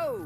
go!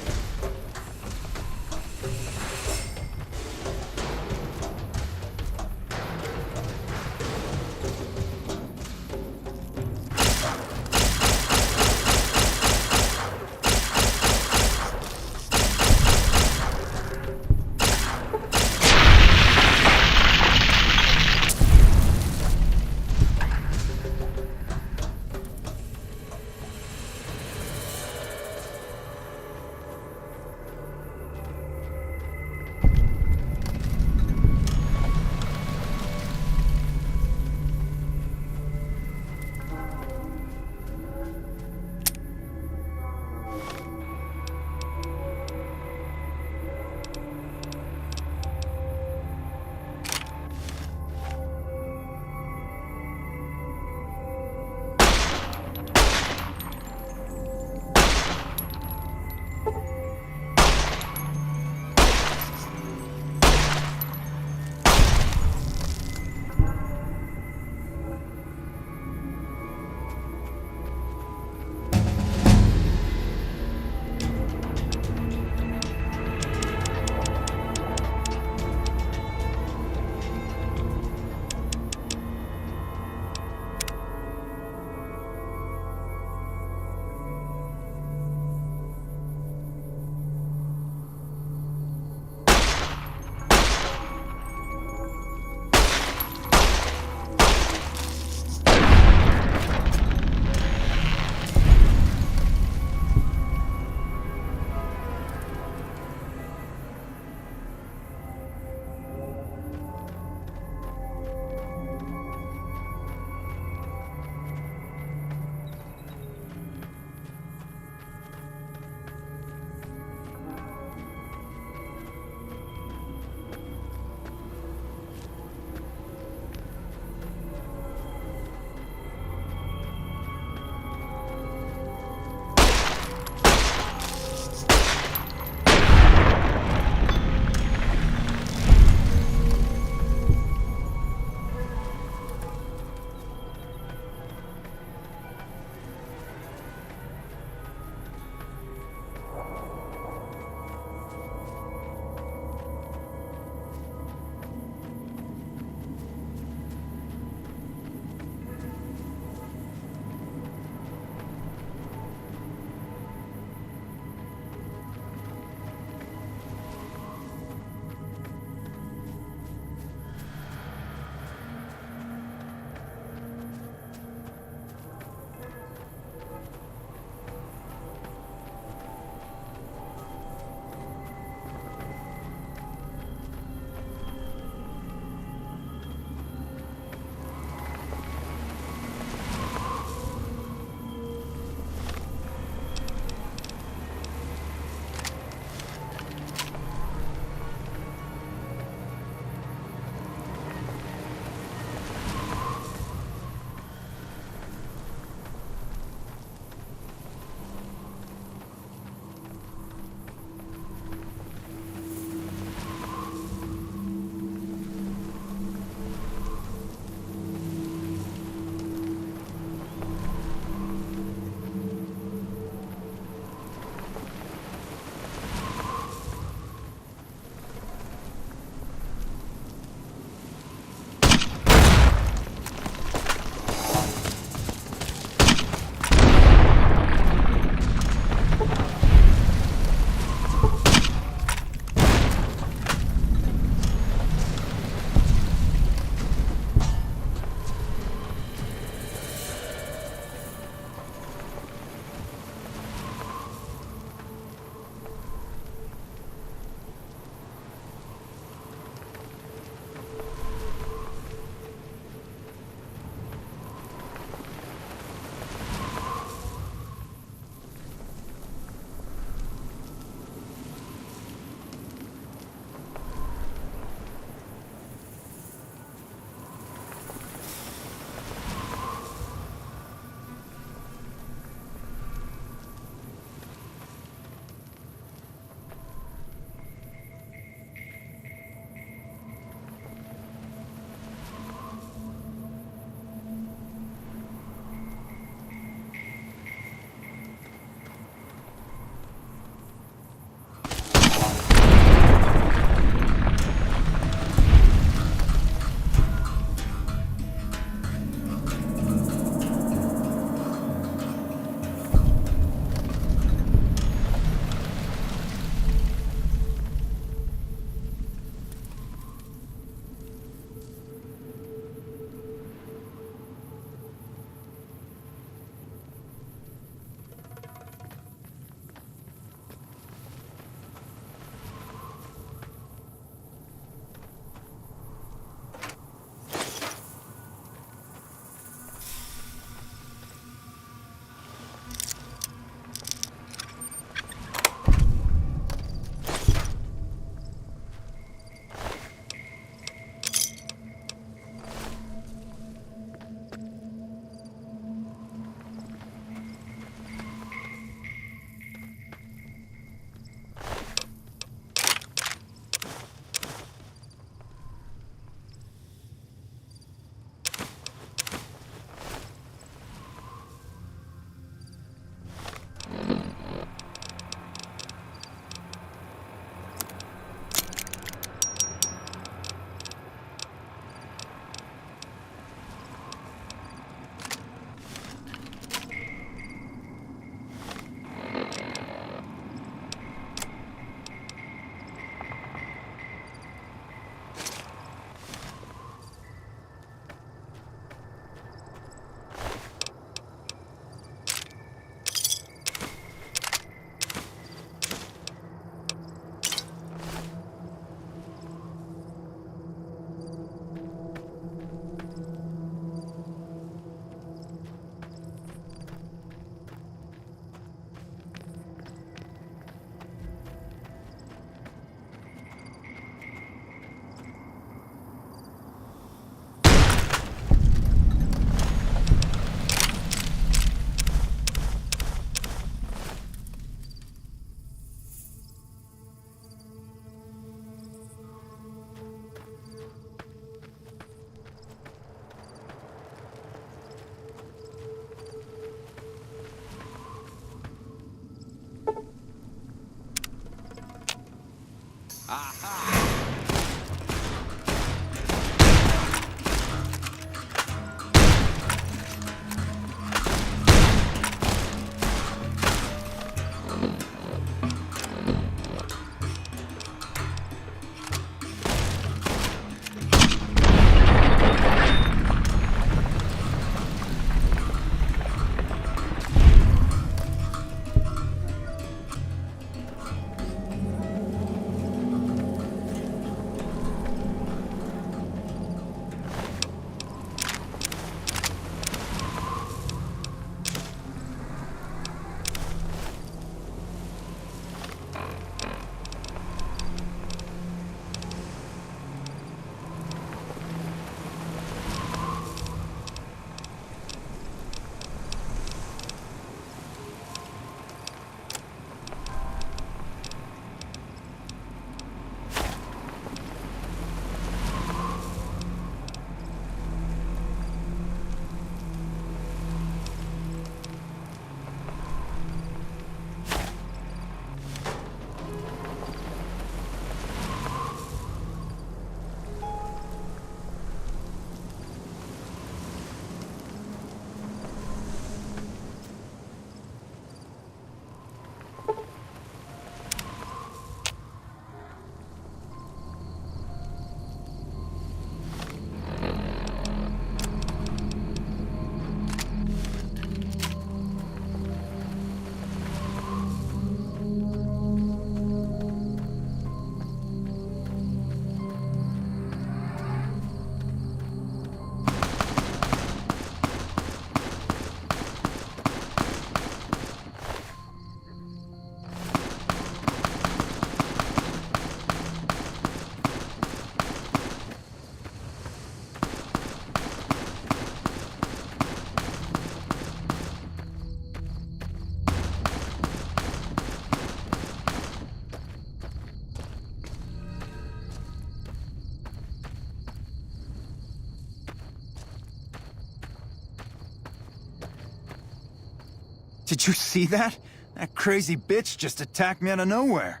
Did you see that? That crazy bitch just attacked me out of nowhere.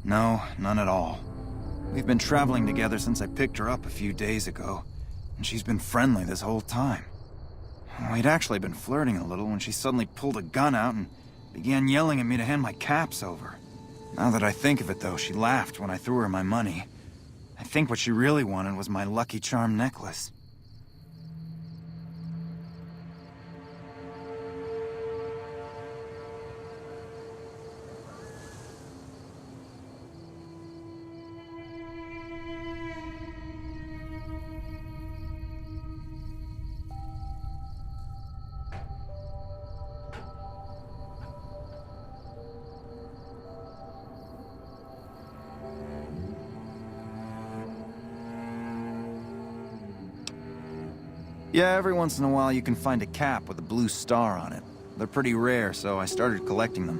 No, none at all. We've been traveling together since I picked her up a few days ago, and she's been friendly this whole time. We'd actually been flirting a little when she suddenly pulled a gun out and began yelling at me to hand my caps over. Now that I think of it, though, she laughed when I threw her my money. I think what she really wanted was my Lucky Charm necklace. Yeah, every once in a while you can find a cap with a blue star on it. They're pretty rare, so I started collecting them.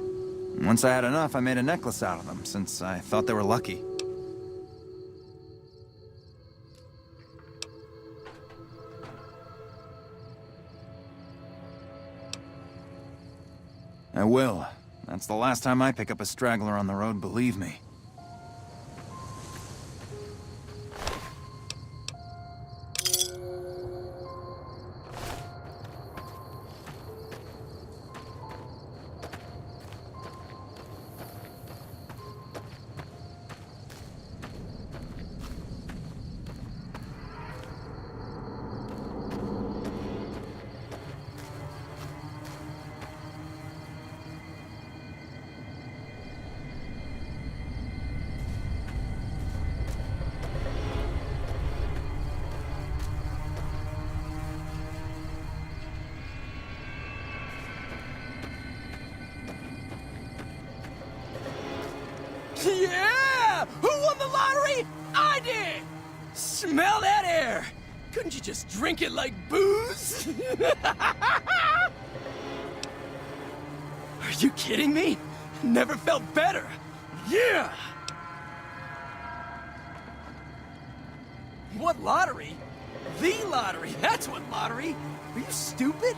And once I had enough, I made a necklace out of them, since I thought they were lucky. I will. That's the last time I pick up a straggler on the road, believe me. Yeah! Who won the lottery? I did! Smell that air! Couldn't you just drink it like booze? Are you kidding me? Never felt better. Yeah! What lottery? The lottery, that's what lottery! Are you stupid?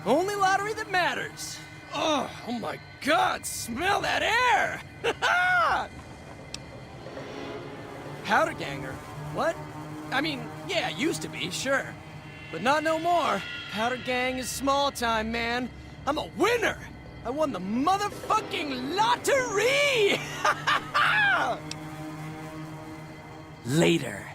Only lottery that matters. Oh my God, smell that air! Powder ganger? What? I mean, yeah, used to be, sure. But not no more. Powder gang is small time, man. I'm a winner! I won the motherfucking lottery! Later.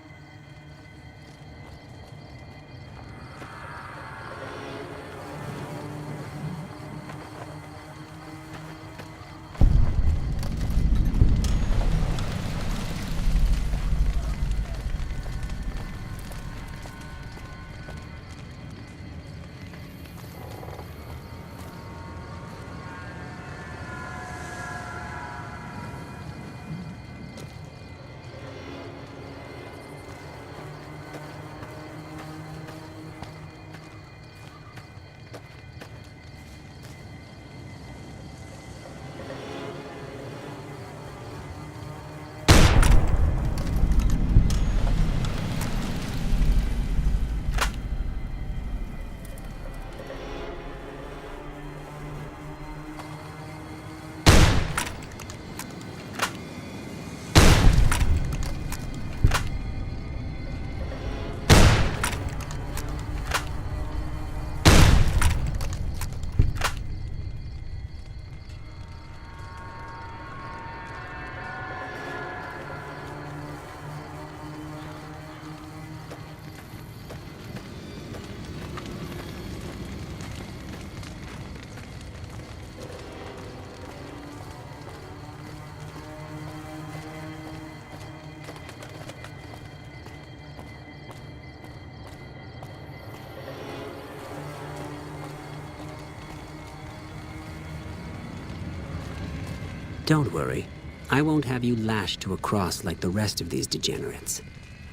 Don't worry. I won't have you lashed to a cross like the rest of these degenerates.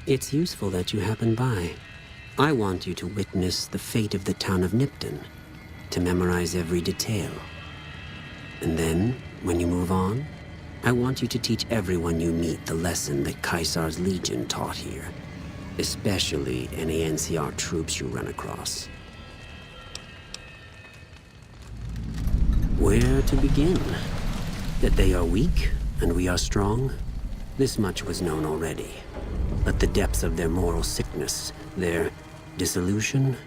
It's useful that you happen by. I want you to witness the fate of the town of Nipton, to memorize every detail. And then, when you move on, I want you to teach everyone you meet the lesson that Caesar's Legion taught here, especially any NCR troops you run across. Where to begin? That they are weak, and we are strong? This much was known already. But the depths of their moral sickness, their dissolution,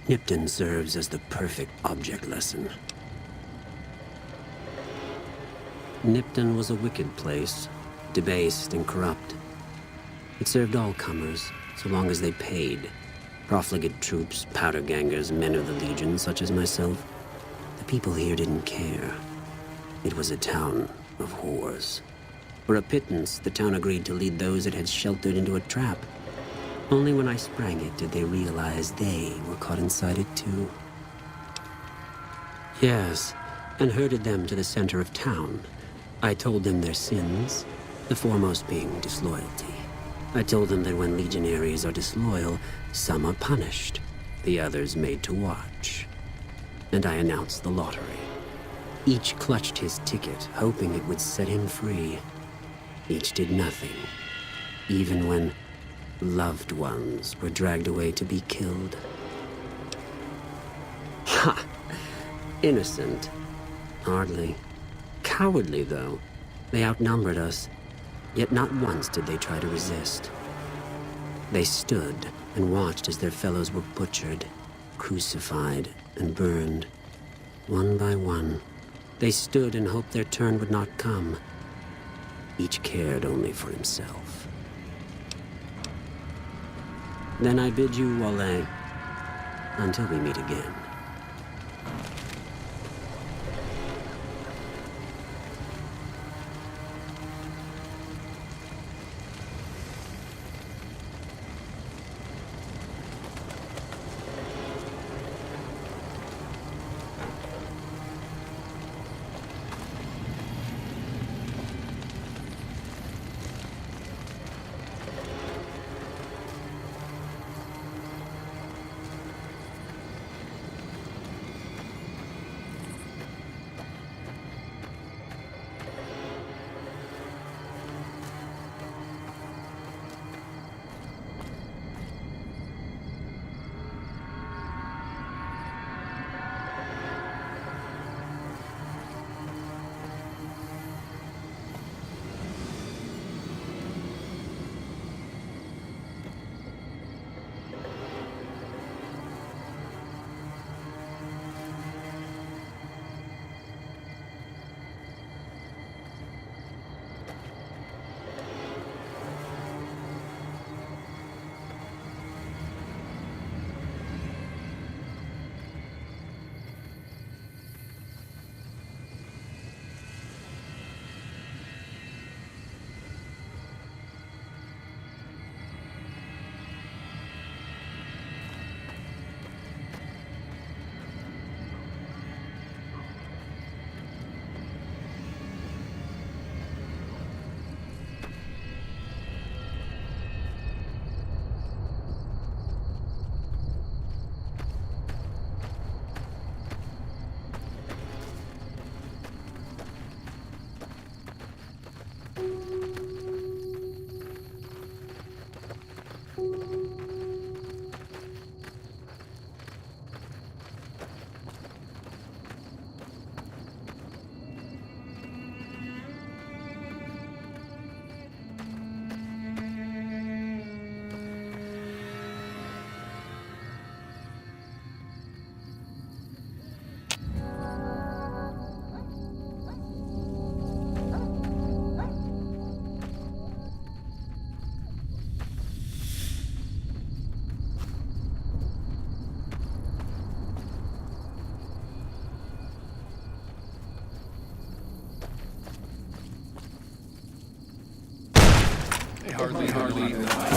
Nipton serves as the perfect object lesson. Nipton was a wicked place, debased and corrupt. It served all comers, so long as they paid. Profligate troops, powder gangers, men of the Legion, such as myself. The people here didn't care. It was a town of whores. For a pittance, the town agreed to lead those it had sheltered into a trap. Only when I sprang it did they realize they were caught inside it too. Yes, and herded them to the center of town. I told them their sins, the foremost being disloyalty. I told them that when legionaries are disloyal, some are punished, the others made to watch. And I announced the lottery. Each clutched his ticket, hoping it would set him free. Each did nothing, even when loved ones were dragged away to be killed. Ha! Innocent. Hardly. Cowardly, though. They outnumbered us, yet not once did they try to resist. They stood and watched as their fellows were butchered, crucified, and burned, one by one. They stood and hoped their turn would not come. Each cared only for himself. Then I bid you Wale, until we meet again. hardly know.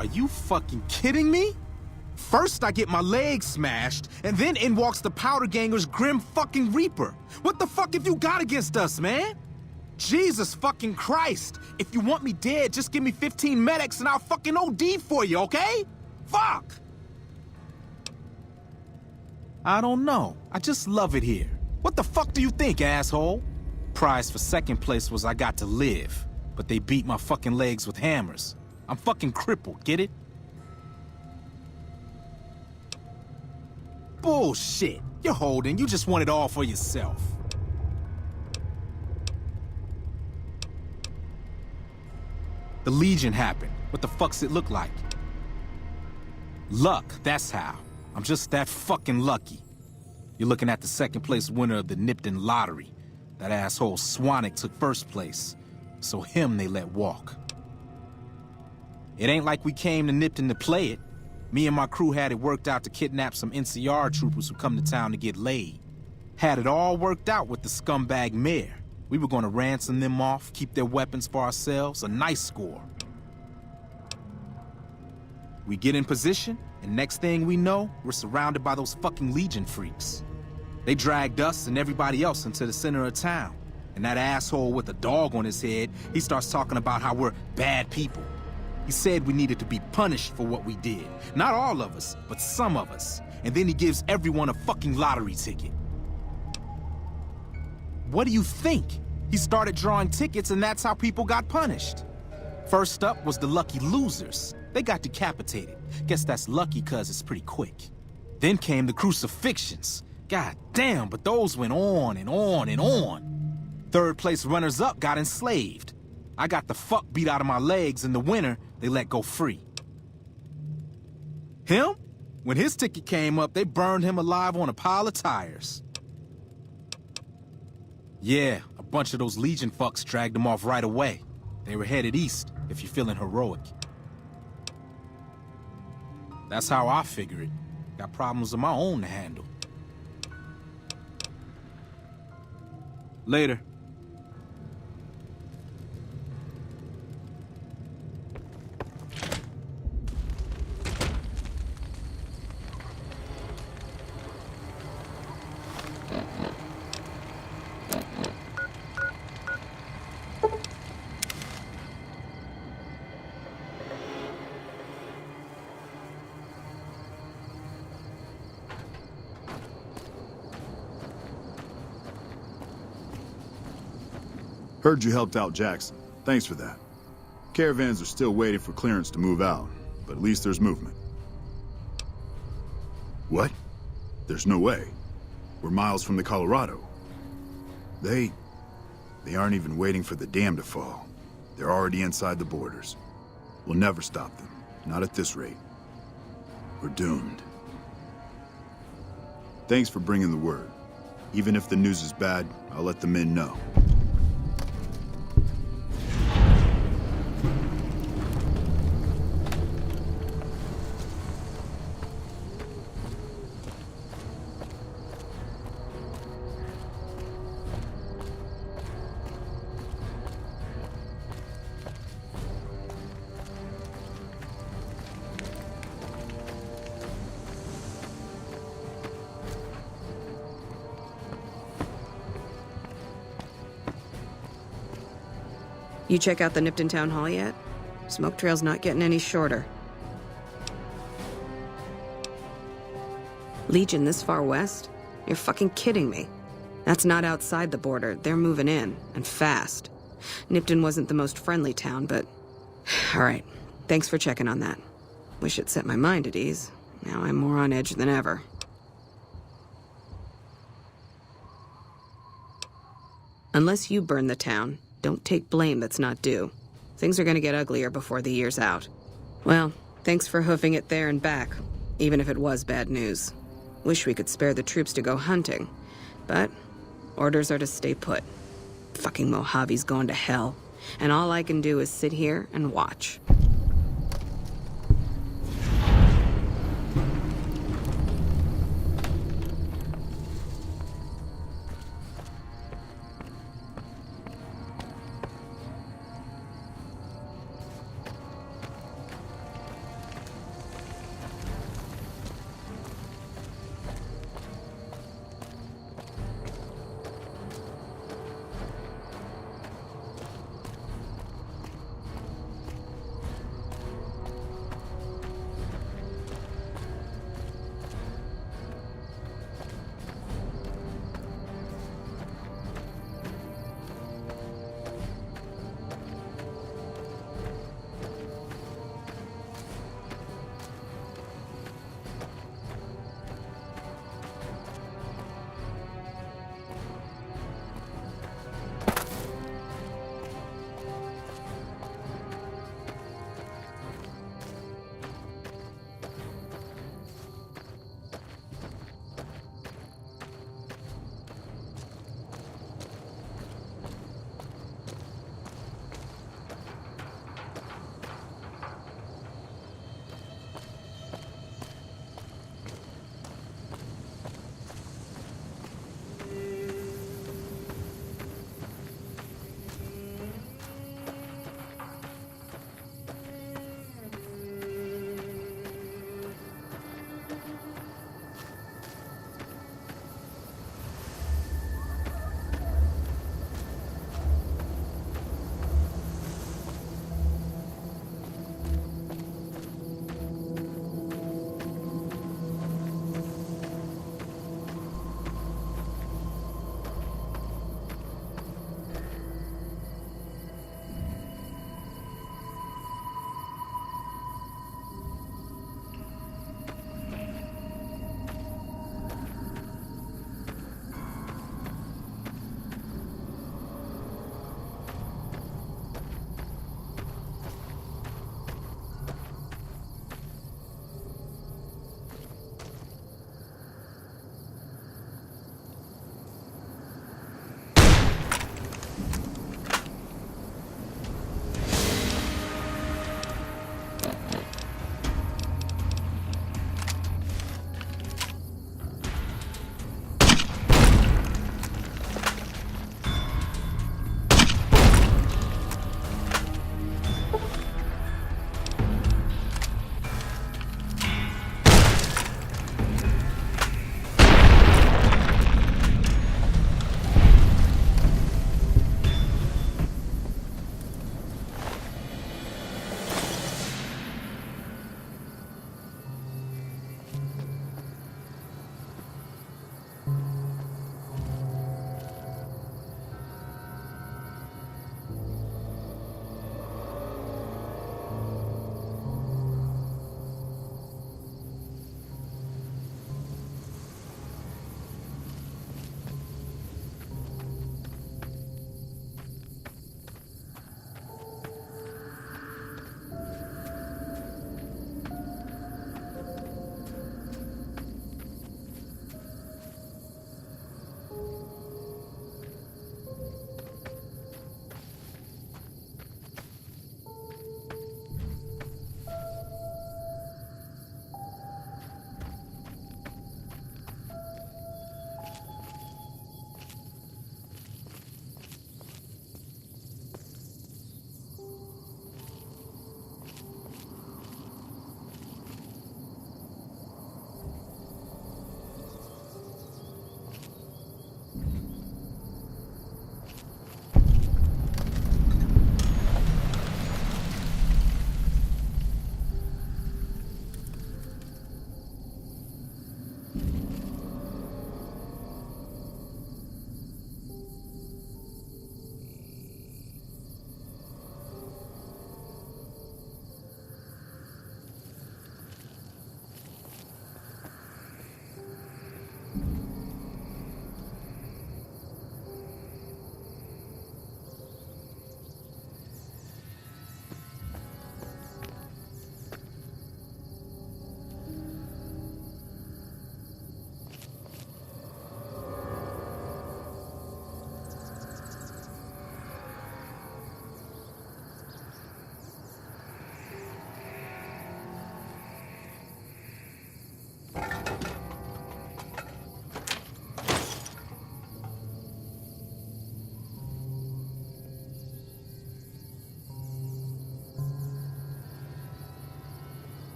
Are you fucking kidding me? First I get my leg smashed, and then in walks the Powder Ganger's Grim fucking Reaper. What the fuck have you got against us, man? Jesus fucking Christ! If you want me dead, just give me 15 medics and I'll fucking OD for you, okay? Fuck! I don't know. I just love it here. What the fuck do you think, asshole? Prize for second place was I got to live, but they beat my fucking legs with hammers. I'm fucking crippled, get it? Bullshit. You're holding. You just want it all for yourself. The Legion happened. What the fuck's it look like? Luck, that's how. I'm just that fucking lucky. You're looking at the second place winner of the Nipton lottery. That asshole Swanick took first place, so him they let walk. It ain't like we came to Nipton to play it. Me and my crew had it worked out to kidnap some NCR troopers who come to town to get laid. Had it all worked out with the scumbag mayor. We were gonna ransom them off, keep their weapons for ourselves, a nice score. We get in position, and next thing we know, we're surrounded by those fucking Legion freaks. They dragged us and everybody else into the center of town. And that asshole with a dog on his head, he starts talking about how we're bad people. He said we needed to be punished for what we did. Not all of us, but some of us. And then he gives everyone a fucking lottery ticket. What do you think? He started drawing tickets and that's how people got punished. First up was the lucky losers. They got decapitated. Guess that's lucky cause it's pretty quick. Then came the crucifixions. God damn, but those went on and on and on. Third place runners-up got enslaved. I got the fuck beat out of my legs and the winner, they let go free. Him? When his ticket came up, they burned him alive on a pile of tires. Yeah, a bunch of those Legion fucks dragged him off right away. They were headed east, if you're feeling heroic. That's how I figure it. Got problems of my own to handle. Later. Heard you helped out Jackson. Thanks for that. Caravans are still waiting for clearance to move out, but at least there's movement. What? There's no way. We're miles from the Colorado. They aren't even waiting for the dam to fall. They're already inside the borders. We'll never stop them. Not at this rate. We're doomed. Thanks for bringing the word. Even if the news is bad, I'll let the men know. You check out the Nipton Town Hall yet? Smoke trail's not getting any shorter. Legion this far west? You're fucking kidding me. That's not outside the border. They're moving in, and fast. Nipton wasn't the most friendly town, but... Alright, thanks for checking on that. Wish it set my mind at ease. Now I'm more on edge than ever. Unless you burn the town, don't take blame that's not due. Things are gonna get uglier before the year's out. Well, thanks for hoofing it there and back, even if it was bad news. Wish we could spare the troops to go hunting, but orders are to stay put. Fucking Mojave's going to hell, and all I can do is sit here and watch.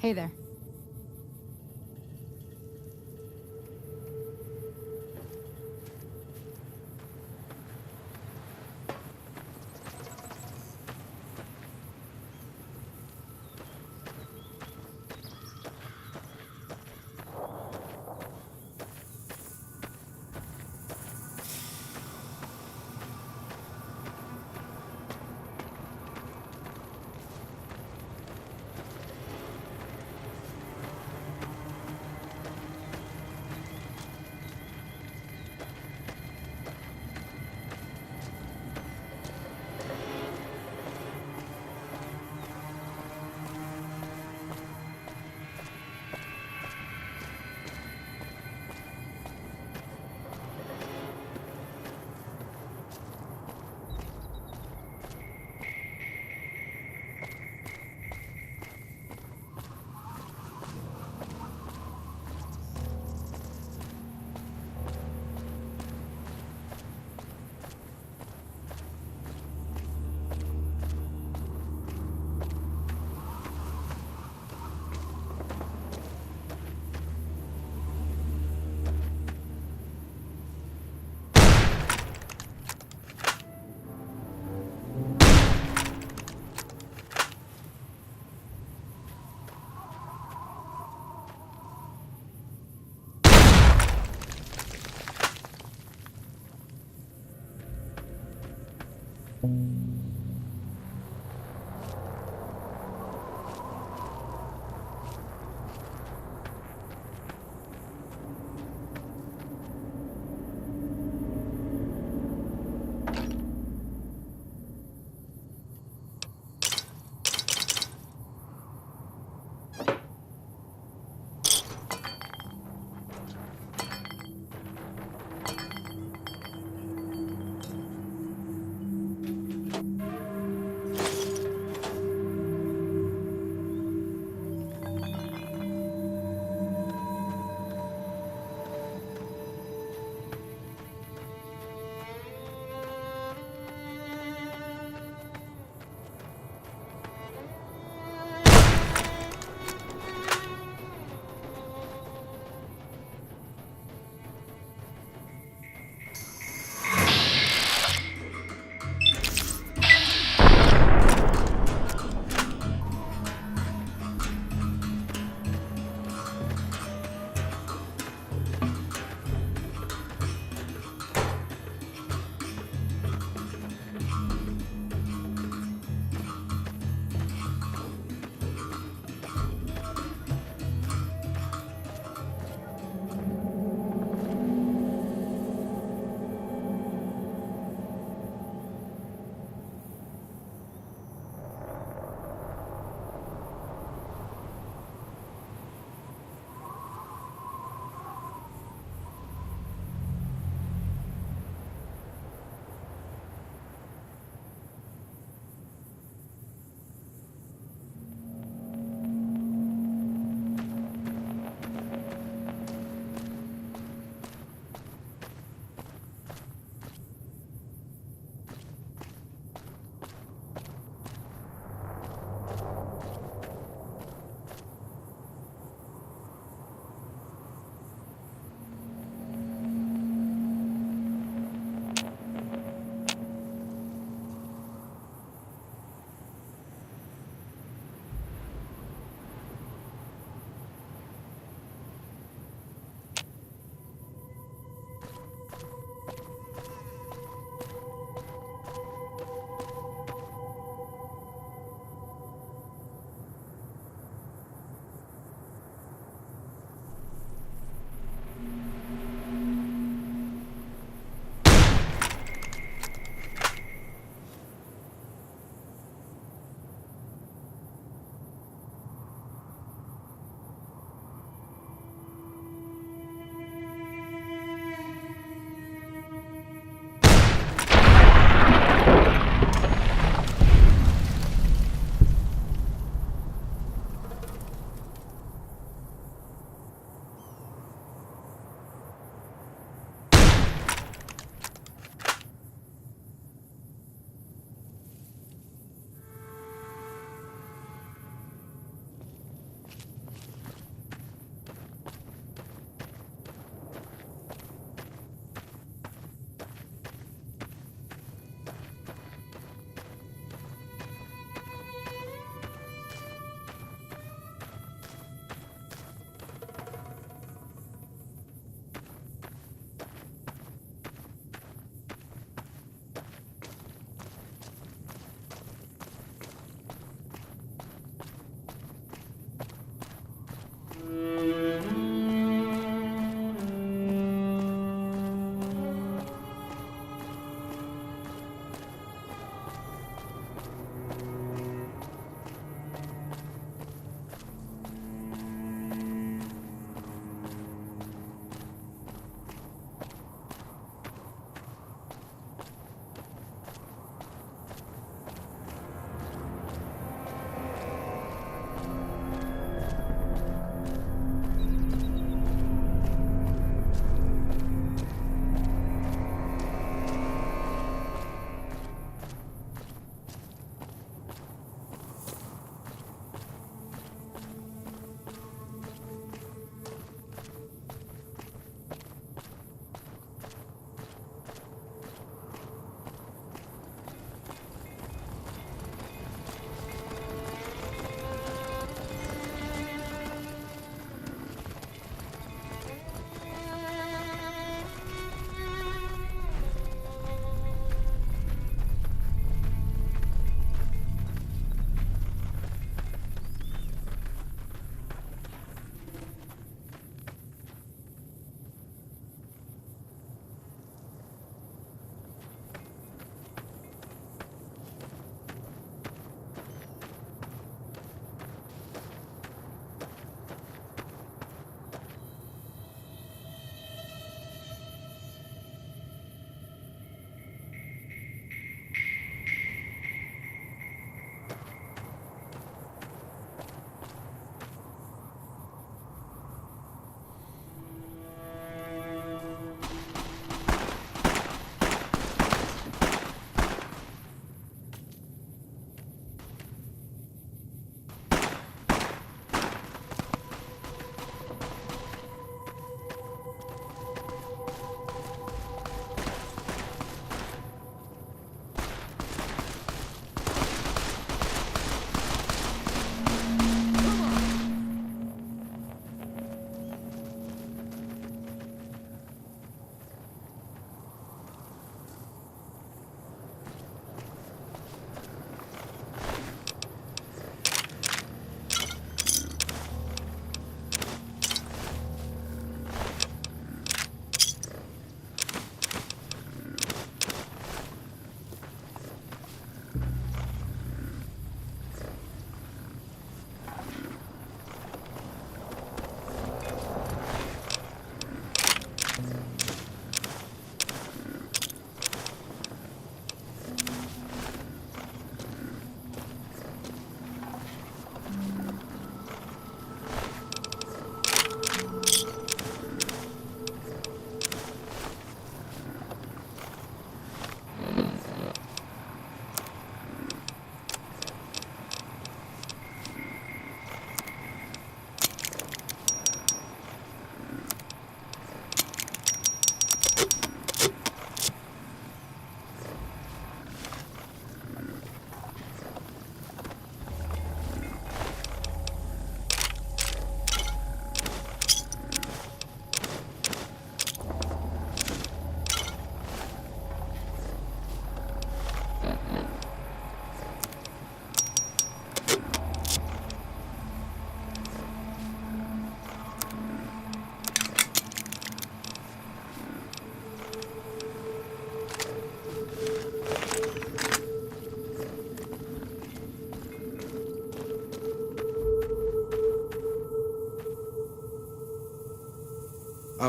Hey there.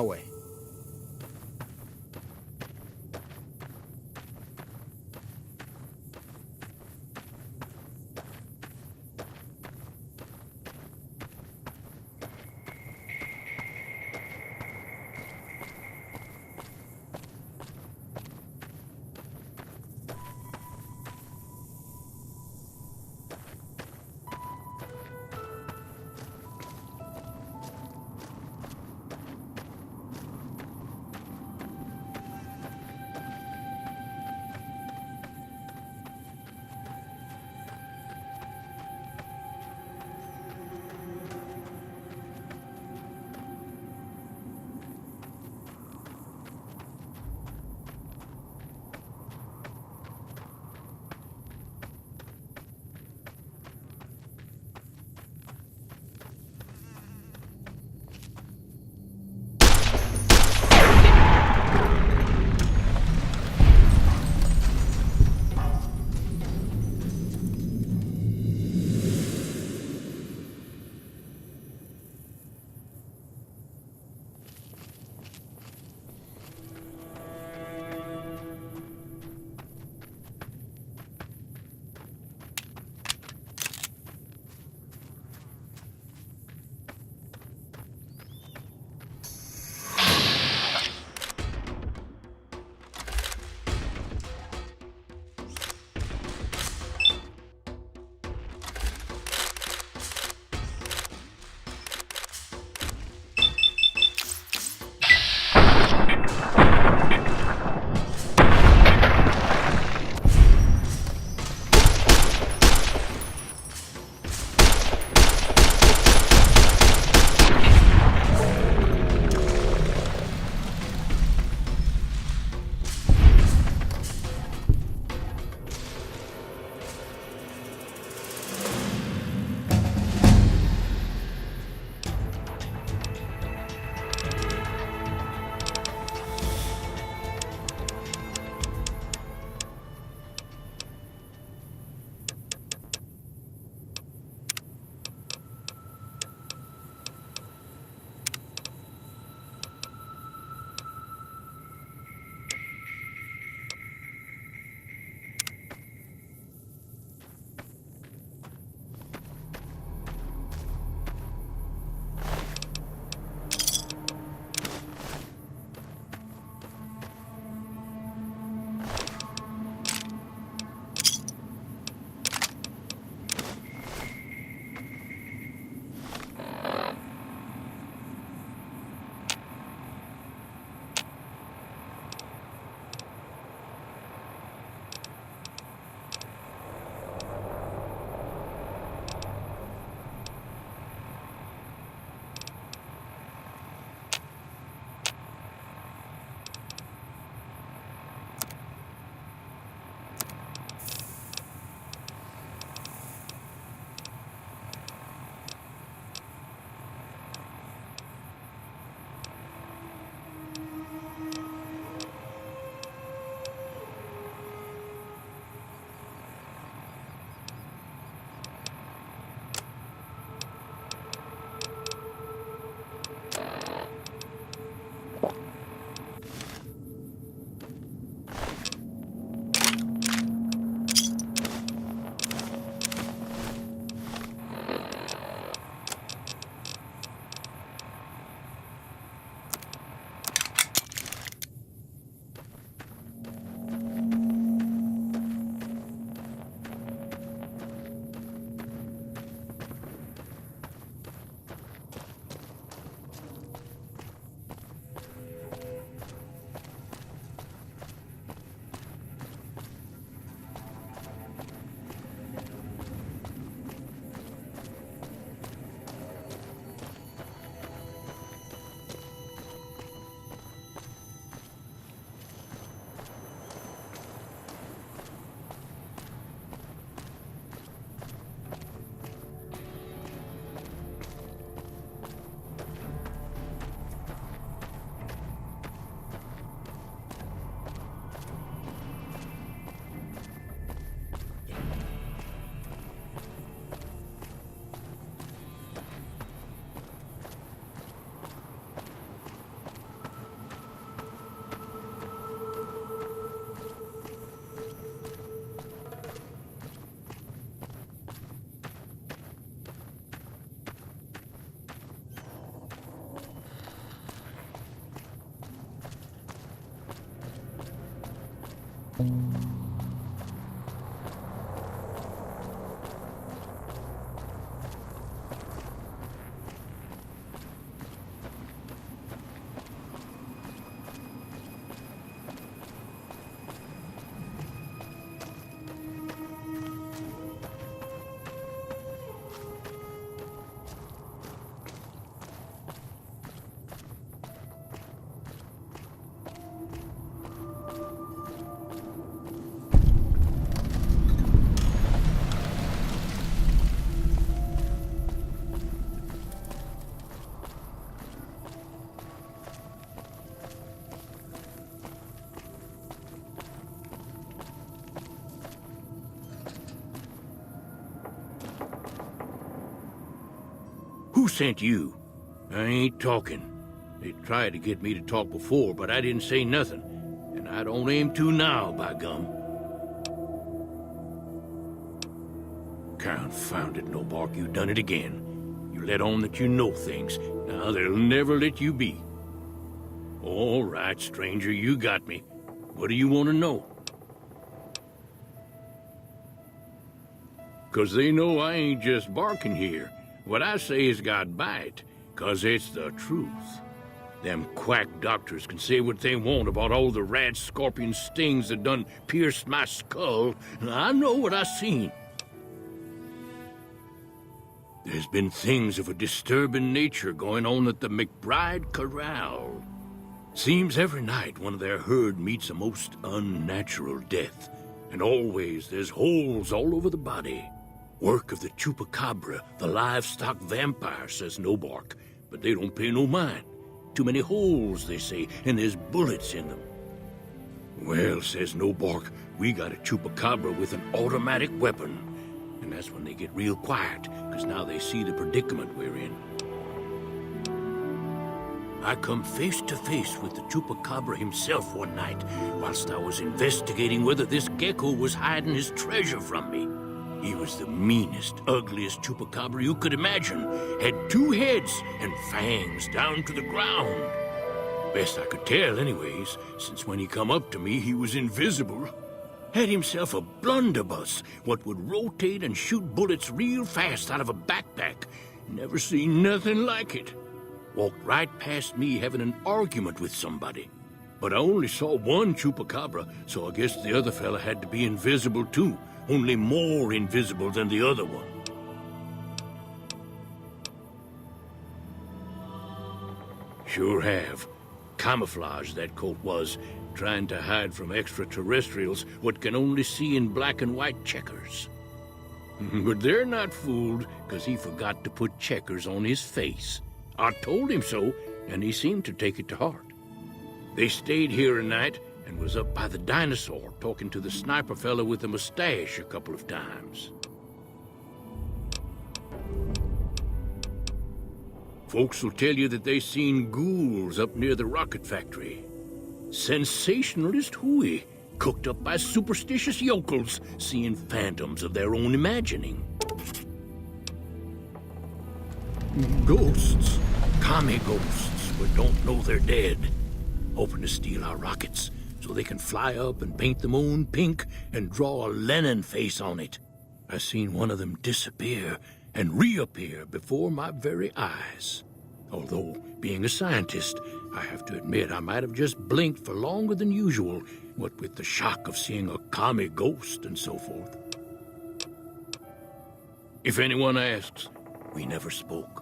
My way. Who sent you? I ain't talking. They tried to get me to talk before, but I didn't say nothing. And I don't aim to now, by gum. Confound it, No Bark, you done it again. You let on that you know things. Now they'll never let you be. All right, stranger, you got me. What do you want to know? 'Cause they know I ain't just barking here. What I say has got bite, 'cause it's the truth. Them quack doctors can say what they want about all the rat scorpion stings that done pierced my skull. I know what I seen. There's been things of a disturbing nature going on at the McBride Corral. Seems every night one of their herd meets a most unnatural death, and always there's holes all over the body. Work of the chupacabra, the livestock vampire, says No Bark, but they don't pay no mind. Too many holes, they say, and there's bullets in them. Well, says No Bark, we got a chupacabra with an automatic weapon. And that's when they get real quiet, 'cause now they see the predicament we're in. I come face to face with the chupacabra himself one night, whilst I was investigating whether this gecko was hiding his treasure from me. He was the meanest, ugliest chupacabra you could imagine. Had 2 heads and fangs down to the ground. Best I could tell anyways, since when he come up to me, he was invisible. Had himself a blunderbuss, what would rotate and shoot bullets real fast out of a backpack. Never seen nothing like it. Walked right past me having an argument with somebody. But I only saw one chupacabra, so I guess the other fella had to be invisible too. Only more invisible than the other one. Sure have. Camouflage, that coat was, trying to hide from extraterrestrials what can only see in black and white checkers. But they're not fooled, 'cause he forgot to put checkers on his face. I told him so, and he seemed to take it to heart. They stayed here a night, and was up by the dinosaur talking to the sniper fella with the mustache a couple of times. Folks will tell you that they seen ghouls up near the rocket factory. Sensationalist hooey, cooked up by superstitious yokels, seeing phantoms of their own imagining. Ghosts, commie ghosts, but don't know they're dead. Hoping to steal our rockets, so they can fly up and paint the moon pink and draw a Lenin face on it. I seen one of them disappear and reappear before my very eyes. Although, being a scientist, I have to admit I might have just blinked for longer than usual, what with the shock of seeing a commie ghost and so forth. If anyone asks, we never spoke.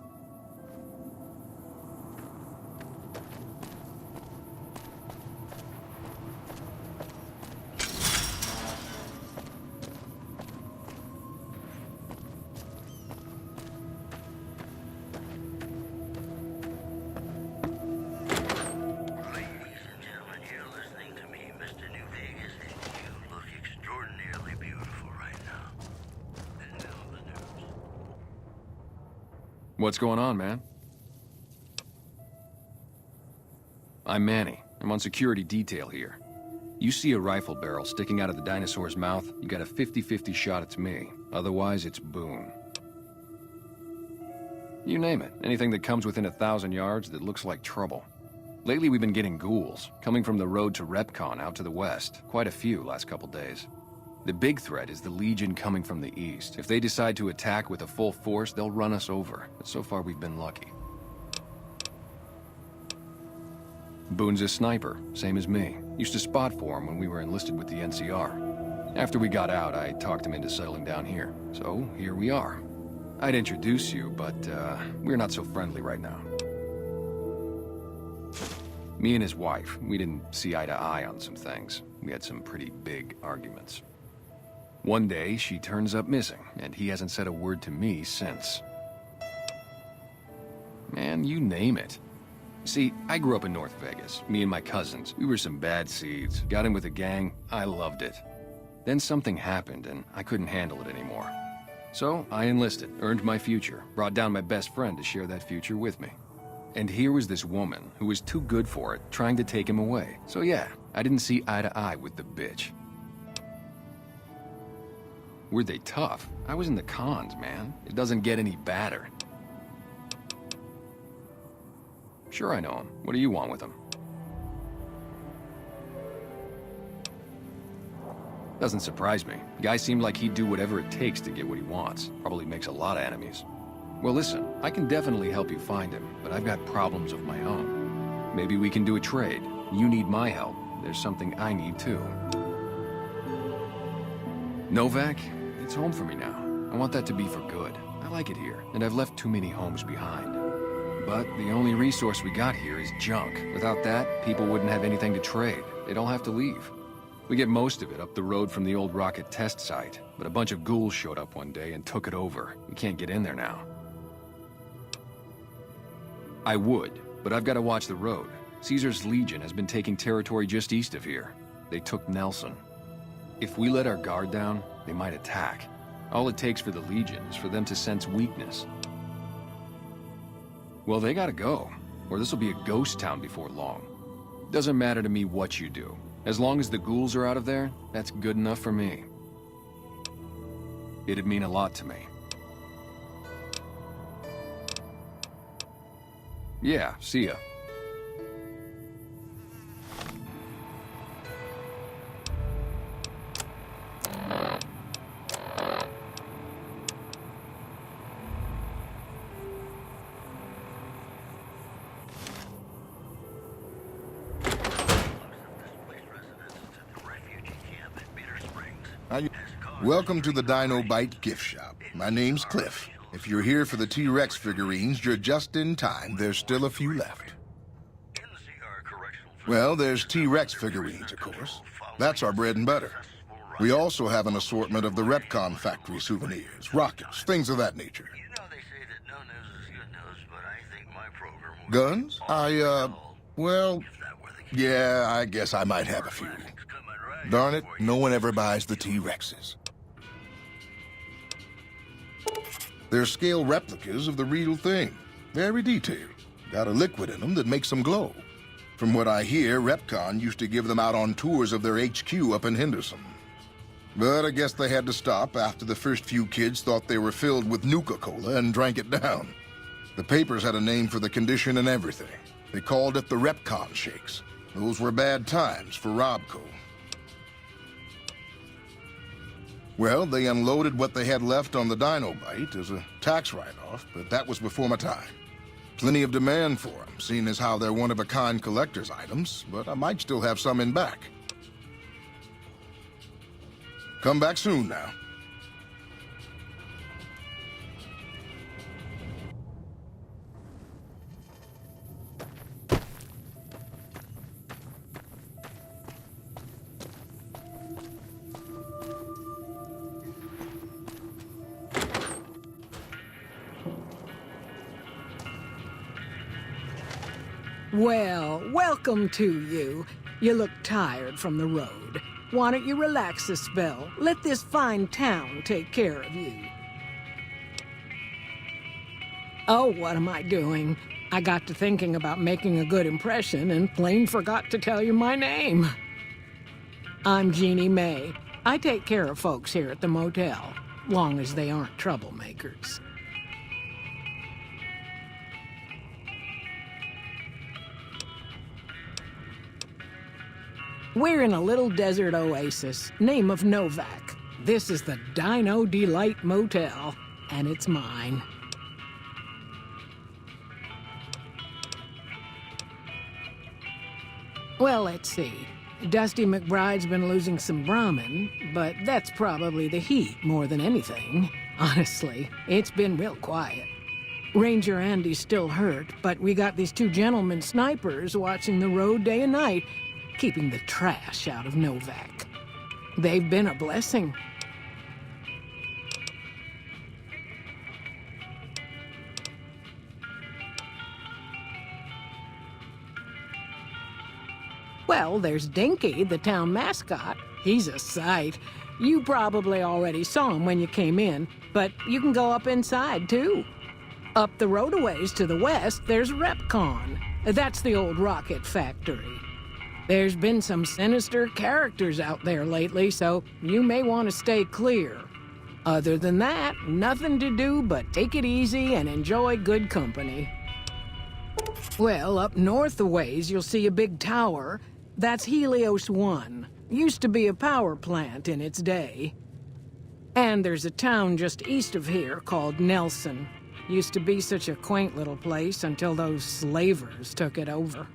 What's going on, man? I'm Manny. I'm on security detail here. You see a rifle barrel sticking out of the dinosaur's mouth, you got a 50-50 shot it's me. Otherwise, it's Boone. You name it. Anything that comes within 1,000 yards that looks like trouble. Lately we've been getting ghouls, coming from the road to Repcon out to the west. Quite a few last couple days. The big threat is the Legion coming from the east. If they decide to attack with a full force, they'll run us over. But so far we've been lucky. Boone's a sniper, same as me. Used to spot for him when we were enlisted with the NCR. After we got out, I talked him into settling down here. So, here we are. I'd introduce you, but, we're not so friendly right now. Me and his wife, we didn't see eye to eye on some things. We had some pretty big arguments. One day, she turns up missing, and he hasn't said a word to me since. Man, you name it. See, I grew up in North Vegas, me and my cousins. We were some bad seeds. Got in with a gang, I loved it. Then something happened, and I couldn't handle it anymore. So, I enlisted, earned my future, brought down my best friend to share that future with me. And here was this woman, who was too good for it, trying to take him away. So yeah, I didn't see eye to eye with the bitch. Were they tough? I was in the cons, man. It doesn't get any badder. Sure I know him. What do you want with him? Doesn't surprise me. The guy seemed like he'd do whatever it takes to get what he wants. Probably makes a lot of enemies. Well listen, I can definitely help you find him, but I've got problems of my own. Maybe we can do a trade. You need my help. There's something I need too. Novak, it's home for me now. I want that to be for good. I like it here, and I've left too many homes behind. But the only resource we got here is junk. Without that, people wouldn't have anything to trade. They'd all have to leave. We get most of it up the road from the old rocket test site, but a bunch of ghouls showed up one day and took it over. We can't get in there now. I would, but I've got to watch the road. Caesar's Legion has been taking territory just east of here. They took Nelson. If we let our guard down, they might attack. All it takes for the Legion is for them to sense weakness. Well, they gotta go, or this will be a ghost town before long. Doesn't matter to me what you do. As long as the ghouls are out of there, that's good enough for me. It'd mean a lot to me. Yeah, see ya. Welcome to the Dino Bite gift shop. My name's Cliff. If you're here for the T-Rex figurines, you're just in time. There's still a few left. Well, there's T-Rex figurines, of course. That's our bread and butter. We also have an assortment of the Repcon factory souvenirs, rockets, things of that nature. Guns? Well, yeah, I guess I might have a few. Darn it, no one ever buys the T-Rexes. They're scale replicas of the real thing. Very detailed. Got a liquid in them that makes them glow. From what I hear, Repcon used to give them out on tours of their HQ up in Henderson. But I guess they had to stop after the first few kids thought they were filled with Nuka-Cola and drank it down. The papers had a name for the condition and everything. They called it the Repcon Shakes. Those were bad times for Robco. Well, they unloaded what they had left on the Dino Bite as a tax write-off, but that was before my time. Plenty of demand for them, seeing as how they're one-of-a-kind collector's items, but I might still have some in back. Come back soon now. Well, welcome to you. You look tired from the road. Why don't you relax a spell? Let this fine town take care of you. Oh, what am I doing? I got to thinking about making a good impression and plain forgot to tell you my name. I'm Jeannie May. I take care of folks here at the motel, long as they aren't troublemakers. We're in a little desert oasis, name of Novak. This is the Dino Delight Motel, and it's mine. Well, let's see. Dusty McBride's been losing some Brahmin, but that's probably the heat more than anything. Honestly, it's been real quiet. Ranger Andy's still hurt, but we got these two gentlemen snipers watching the road day and night, keeping the trash out of Novak. They've been a blessing. Well, there's Dinky, the town mascot. He's a sight. You probably already saw him when you came in, but you can go up inside, too. Up the road a ways to the west, there's Repcon. That's the old rocket factory. There's been some sinister characters out there lately, so you may want to stay clear. Other than that, nothing to do but take it easy and enjoy good company. Well, up north a ways, you'll see a big tower. That's Helios 1. Used to be a power plant in its day. And there's a town just east of here called Nelson. Used to be such a quaint little place until those slavers took it over.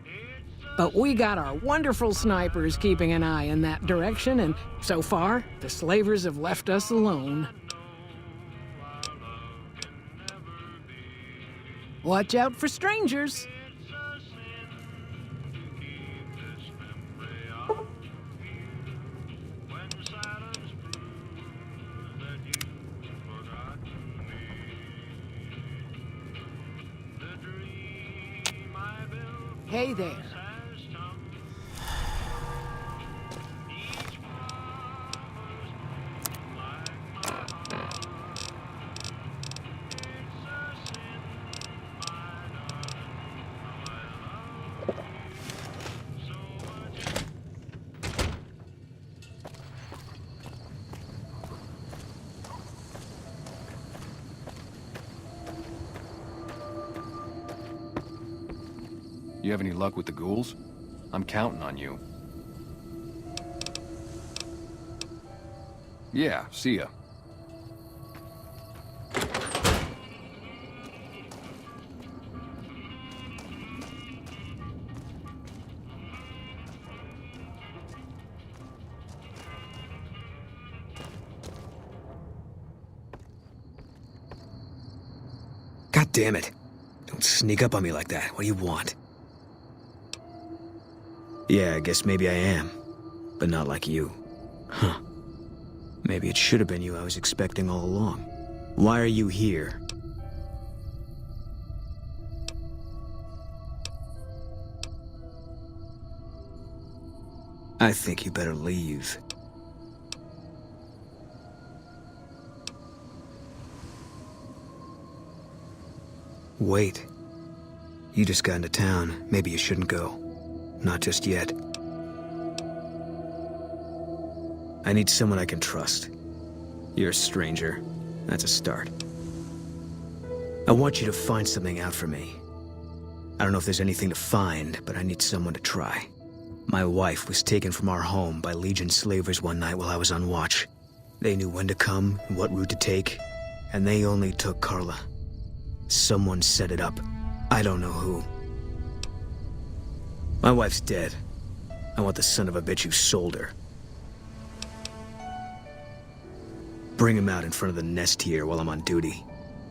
But we got our wonderful snipers keeping an eye in that direction, and so far, the slavers have left us alone. Watch out for strangers. Hey there. You have any luck with the ghouls? I'm counting on you. Yeah, see ya. God damn it. Don't sneak up on me like that. What do you want? Yeah, I guess maybe I am. But not like you. Huh. Maybe it should have been you I was expecting all along. Why are you here? I think you better leave. Wait. You just got into town. Maybe you shouldn't go. Not just yet. I need someone I can trust. You're a stranger. That's a start. I want you to find something out for me. I don't know if there's anything to find, but I need someone to try. My wife was taken from our home by Legion slavers one night while I was on watch. They knew when to come and what route to take, and they only took Carla. Someone set it up. I don't know who. My wife's dead. I want the son of a bitch who sold her. Bring him out in front of the nest here while I'm on duty.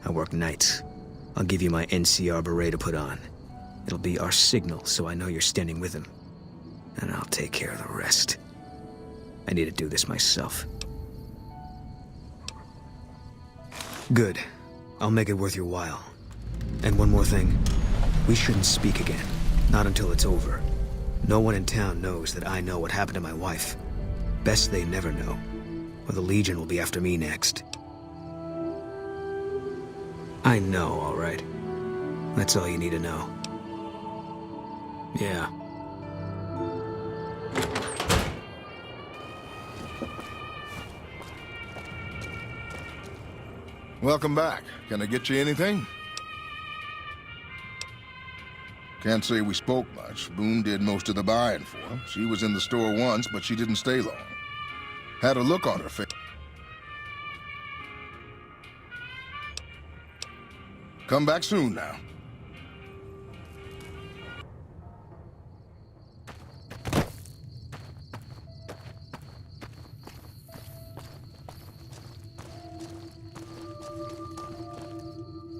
I work nights. I'll give you my NCR beret to put on. It'll be our signal so I know you're standing with him. And I'll take care of the rest. I need to do this myself. Good. I'll make it worth your while. And one more thing. We shouldn't speak again. Not until it's over. No one in town knows that I know what happened to my wife. Best they never know. Or the Legion will be after me next. I know, all right. That's all you need to know. Yeah. Welcome back. Can I get you anything? Can't say we spoke much. Boone did most of the buying for him. She was in the store once, but she didn't stay long. Had a look on her face. Come back soon now.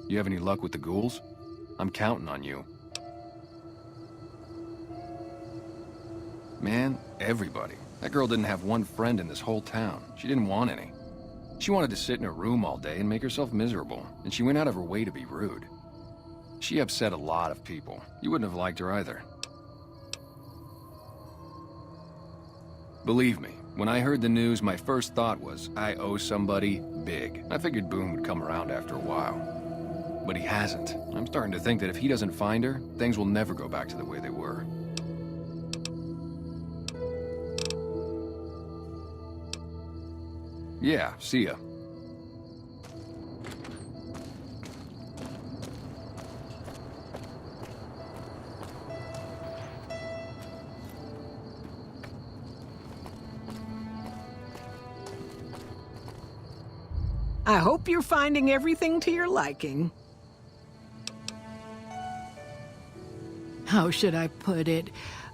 You have any luck with the ghouls? I'm counting on you. Man, everybody. That girl didn't have one friend in this whole town. She didn't want any. She wanted to sit in her room all day and make herself miserable, and she went out of her way to be rude. She upset a lot of people. You wouldn't have liked her either. Believe me, when I heard the news, my first thought was, I owe somebody big. I figured Boone would come around after a while. But he hasn't. I'm starting to think that if he doesn't find her, things will never go back to the way they were. Yeah, see ya. I hope you're finding everything to your liking. How should I put it?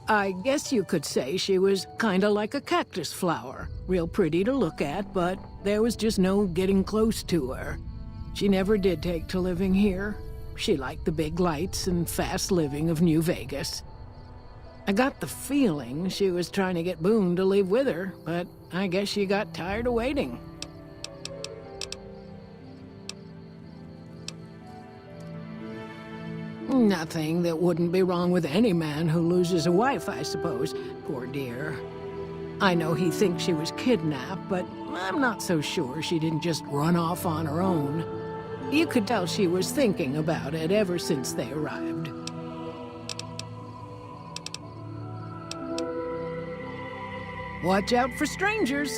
I guess you could say she was kinda like a cactus flower. Real pretty to look at, but there was just no getting close to her. She never did take to living here. She liked the big lights and fast living of New Vegas. I got the feeling she was trying to get Boone to leave with her, but I guess she got tired of waiting. Nothing that wouldn't be wrong with any man who loses a wife, I suppose. Poor dear. I know he thinks she was kidnapped, but I'm not so sure she didn't just run off on her own. You could tell she was thinking about it ever since they arrived. Watch out for strangers.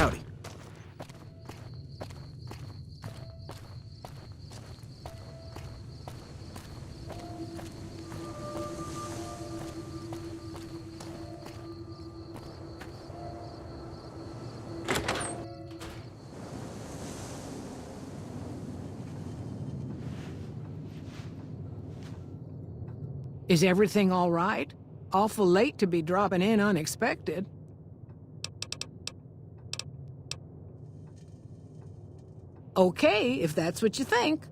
Howdy. Is everything all right? Awful late to be dropping in unexpected. Okay, if that's what you think.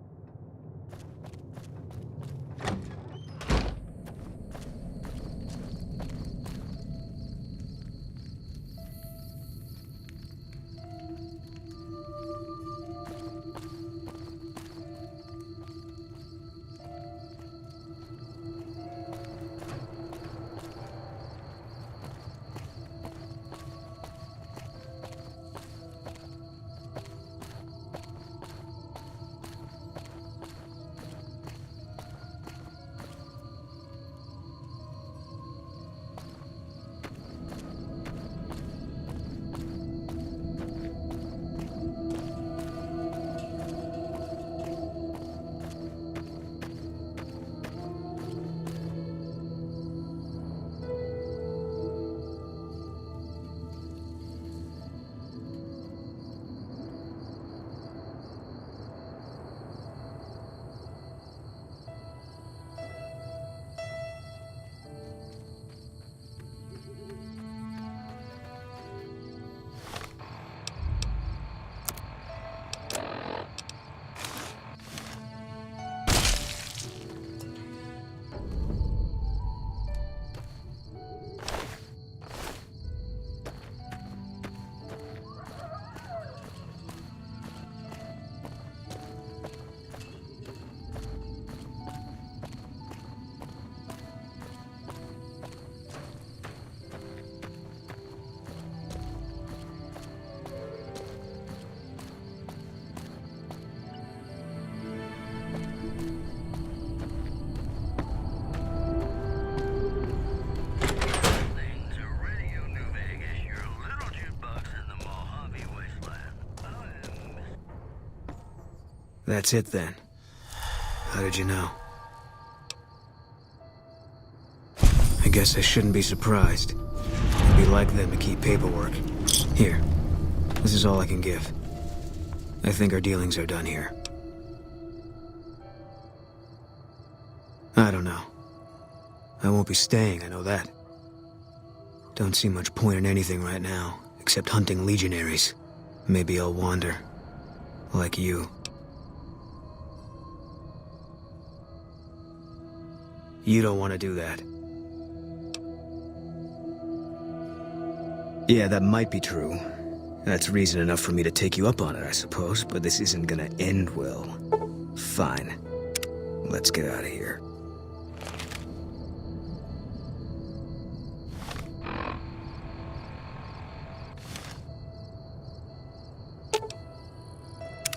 That's it then. How did you know? I guess I shouldn't be surprised. It'd be like them to keep paperwork. Here. This is all I can give. I think our dealings are done here. I don't know. I won't be staying, I know that. Don't see much point in anything right now, except hunting legionaries. Maybe I'll wander. Like you. You don't want to do that. Yeah, that might be true. That's reason enough for me to take you up on it, I suppose, but this isn't gonna end well. Fine. Let's get out of here.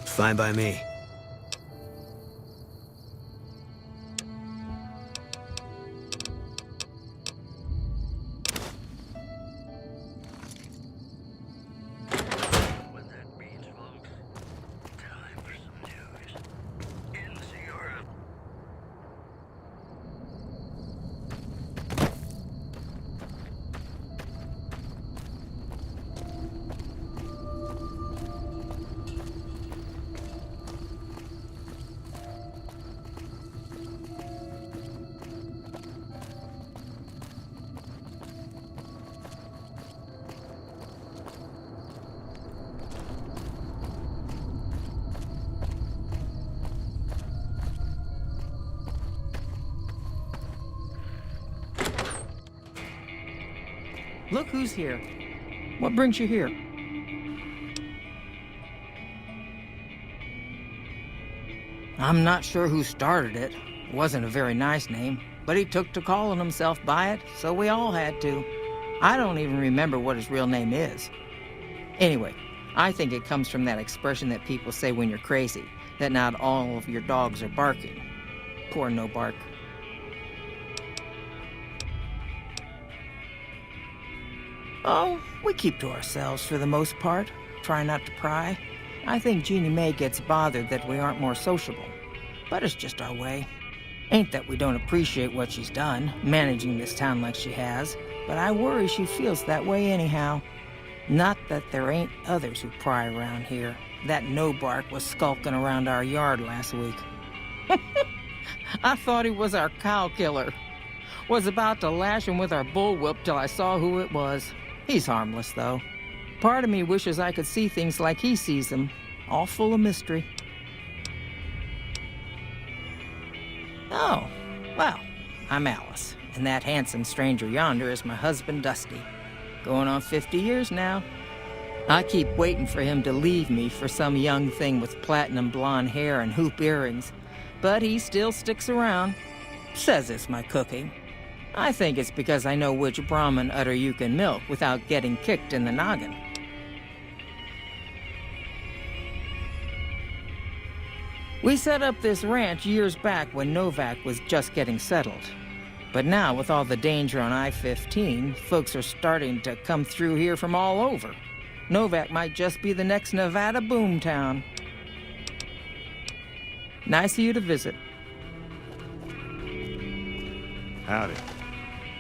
Fine by me. Look who's here. What brings you here? I'm not sure who started it. It wasn't a very nice name, but he took to calling himself by it, so we all had to. I don't even remember what his real name is. Anyway, I think it comes from that expression that people say when you're crazy, that not all of your dogs are barking. Poor No Bark. Oh, we keep to ourselves for the most part. Try not to pry. I think Jeannie Mae gets bothered that we aren't more sociable. But it's just our way. Ain't that we don't appreciate what she's done, managing this town like she has, but I worry she feels that way anyhow. Not that there ain't others who pry around here. That No Bark was skulking around our yard last week. I thought he was our cow killer. Was about to lash him with our bullwhip till I saw who it was. He's harmless, though. Part of me wishes I could see things like he sees them, all full of mystery. Oh, well, I'm Alice, and that handsome stranger yonder is my husband, Dusty. Going on 50 years now. I keep waiting for him to leave me for some young thing with platinum blonde hair and hoop earrings, but he still sticks around. Says it's my cooking. I think it's because I know which Brahmin udder you can milk without getting kicked in the noggin. We set up this ranch years back when Novak was just getting settled. But now, with all the danger on I-15, folks are starting to come through here from all over. Novak might just be the next Nevada boomtown. Nice of you to visit. Howdy.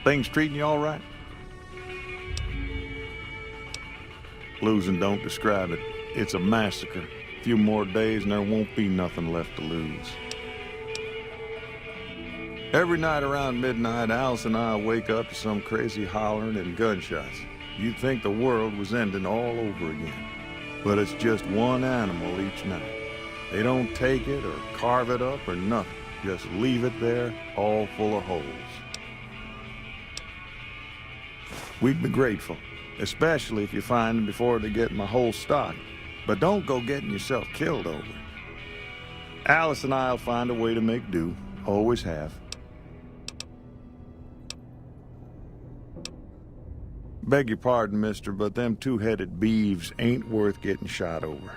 Things treating you all right? Losing don't describe it. It's a massacre. A few more days and there won't be nothing left to lose. Every night around midnight, Alice and I wake up to some crazy hollering and gunshots. You'd think the world was ending all over again. But it's just one animal each night. They don't take it or carve it up or nothing. Just leave it there, all full of holes. We'd be grateful, especially if you find them before they get my whole stock. But don't go getting yourself killed over it. Alice and I'll find a way to make do. Always have. Beg your pardon, mister, but them two-headed beeves ain't worth getting shot over.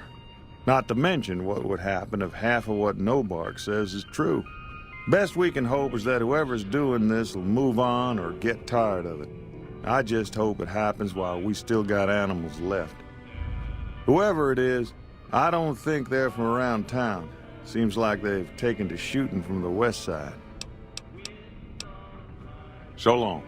Not to mention what would happen if half of what No Bark says is true. Best we can hope is that whoever's doing this will move on or get tired of it. I just hope it happens while we still got animals left. Whoever it is, I don't think they're from around town. Seems like they've taken to shooting from the west side. So long.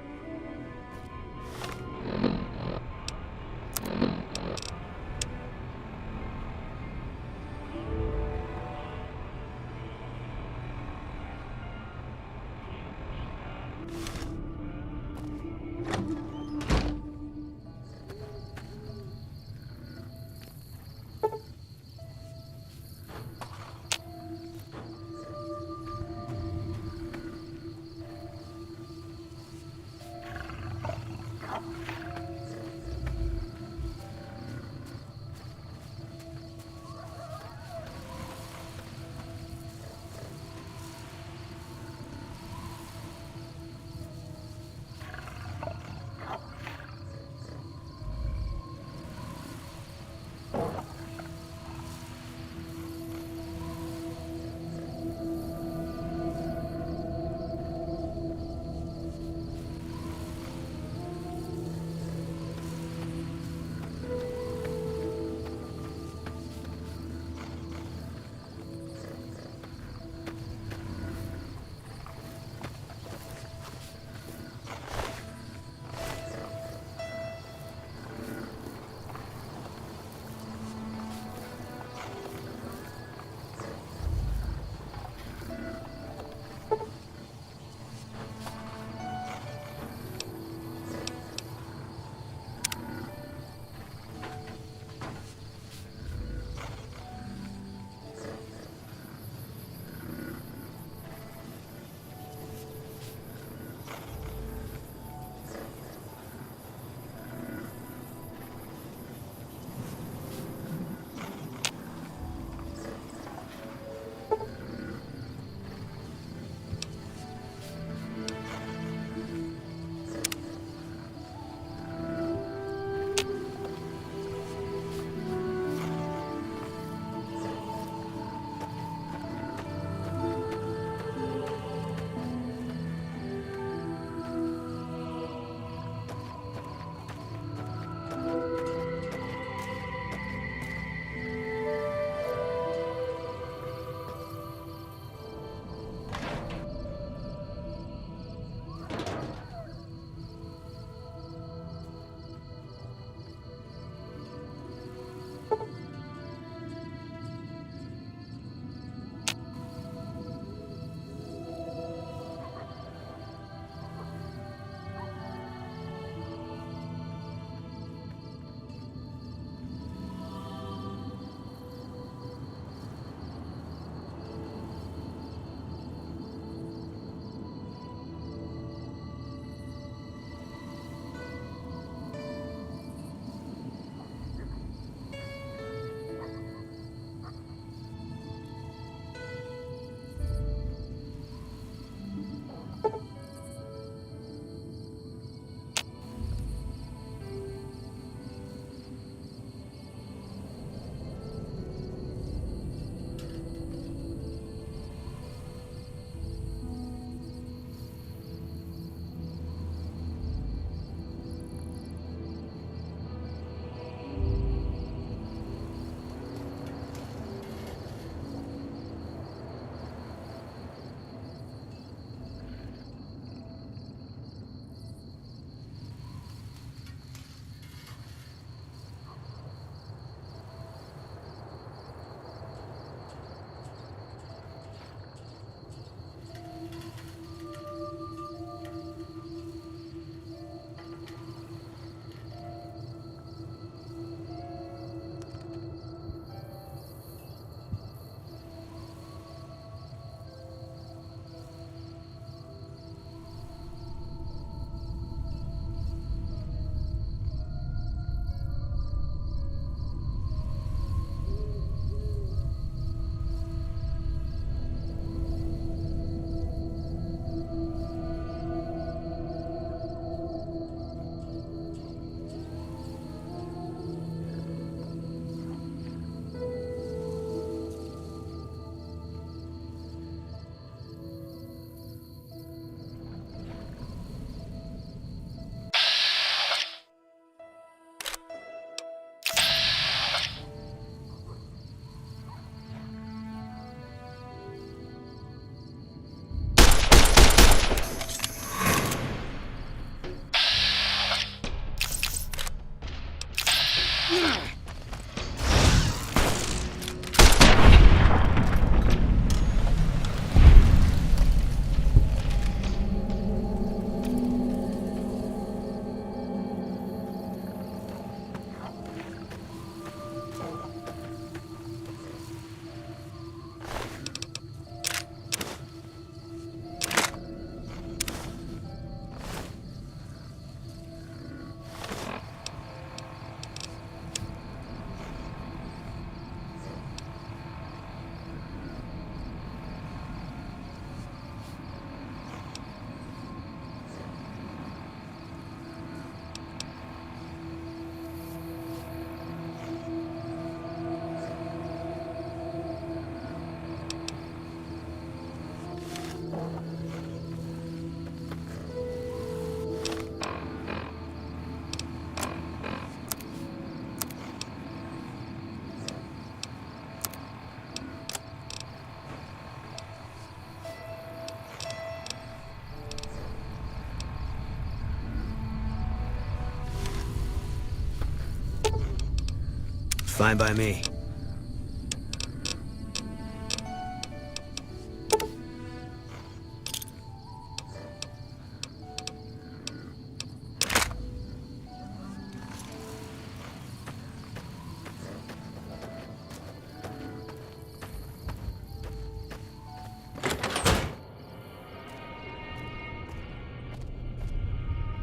Fine by me.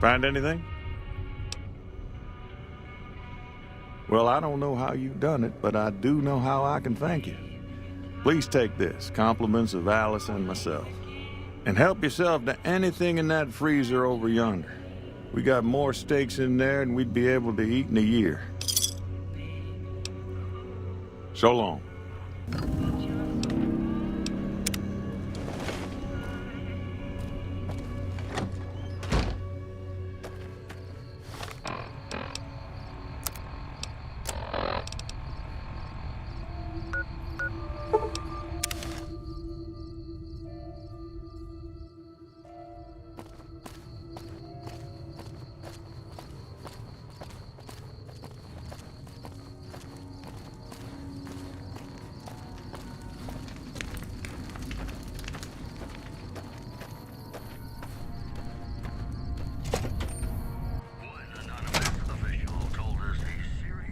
Find anything? Well, I don't know how you've done it, but I do know how I can thank you. Please take this, compliments of Alice and myself. And help yourself to anything in that freezer over yonder. We got more steaks in there than we'd be able to eat in a year. So long.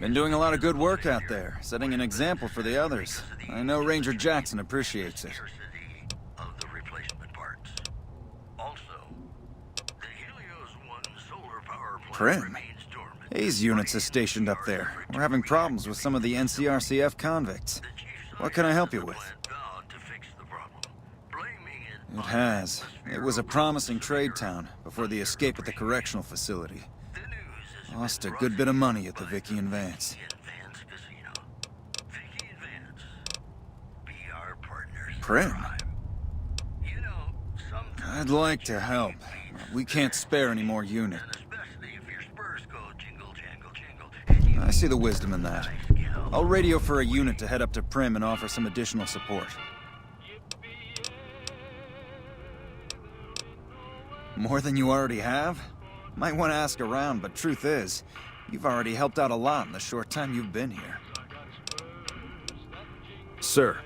Been doing a lot of good work out there, setting an example for the others. I know Ranger Jackson appreciates it. Prim? Hayes' units is stationed up there. We're having problems with some of the NCRCF convicts. What can I help you with? It has. It was a promising trade town before the escape at the correctional facility. Lost a good bit of money at the Vicky and Vance. Prim? I'd like to help. We can't spare any more unit. I see the wisdom in that. I'll radio for a unit to head up to Prim and offer some additional support. More than you already have? Might want to ask around, but truth is, you've already helped out a lot in the short time you've been here. Sir.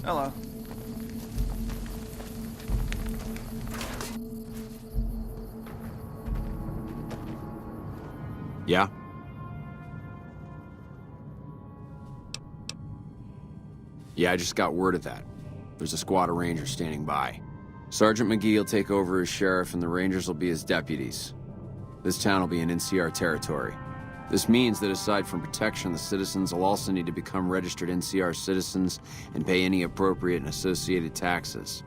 Hello. Yeah? Yeah, I just got word of that. There's a squad of Rangers standing by. Sergeant McGee will take over as sheriff and the Rangers will be his deputies. This town will be in NCR territory. This means that aside from protection, the citizens will also need to become registered NCR citizens and pay any appropriate and associated taxes.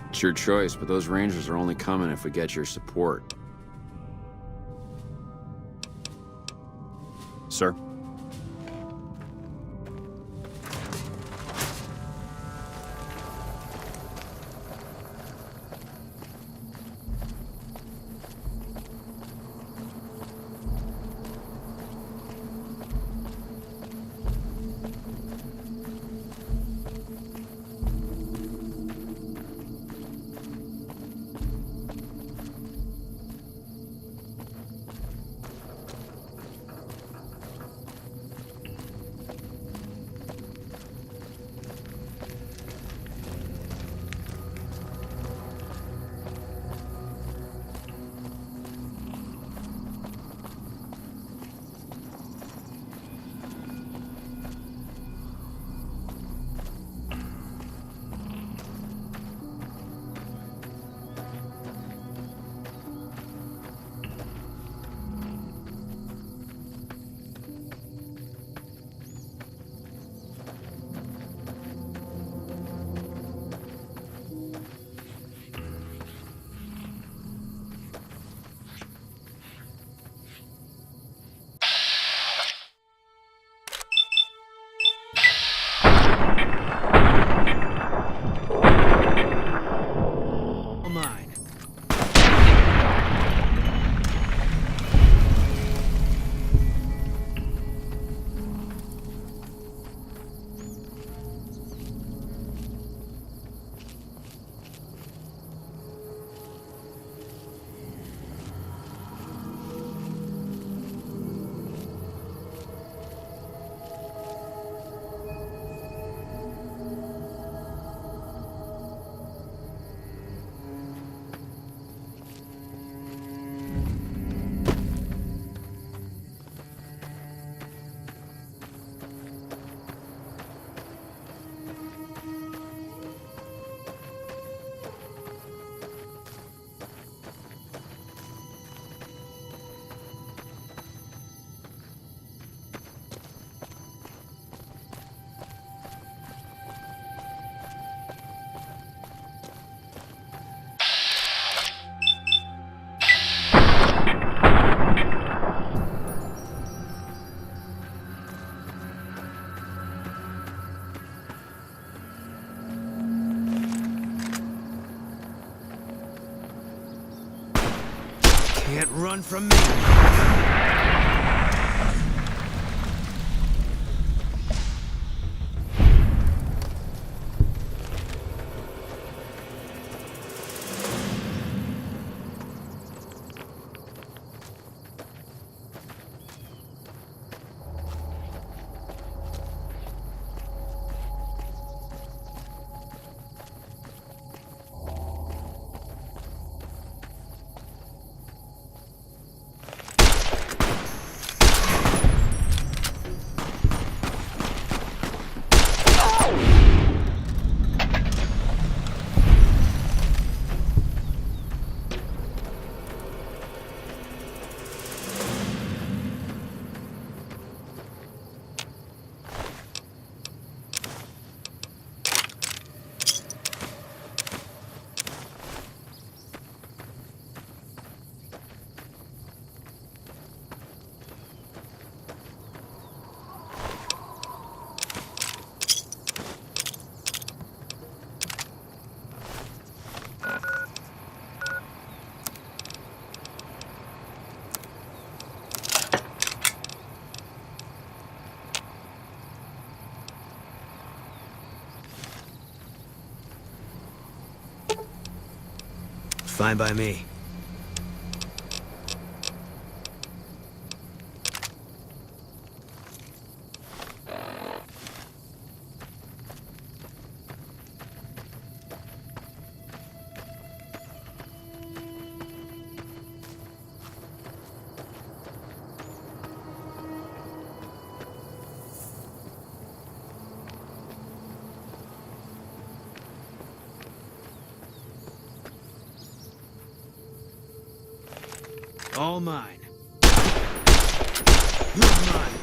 It's your choice, but those Rangers are only coming if we get your support. Sir? run from me. Fine by me. All mine. You're mine.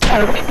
From me.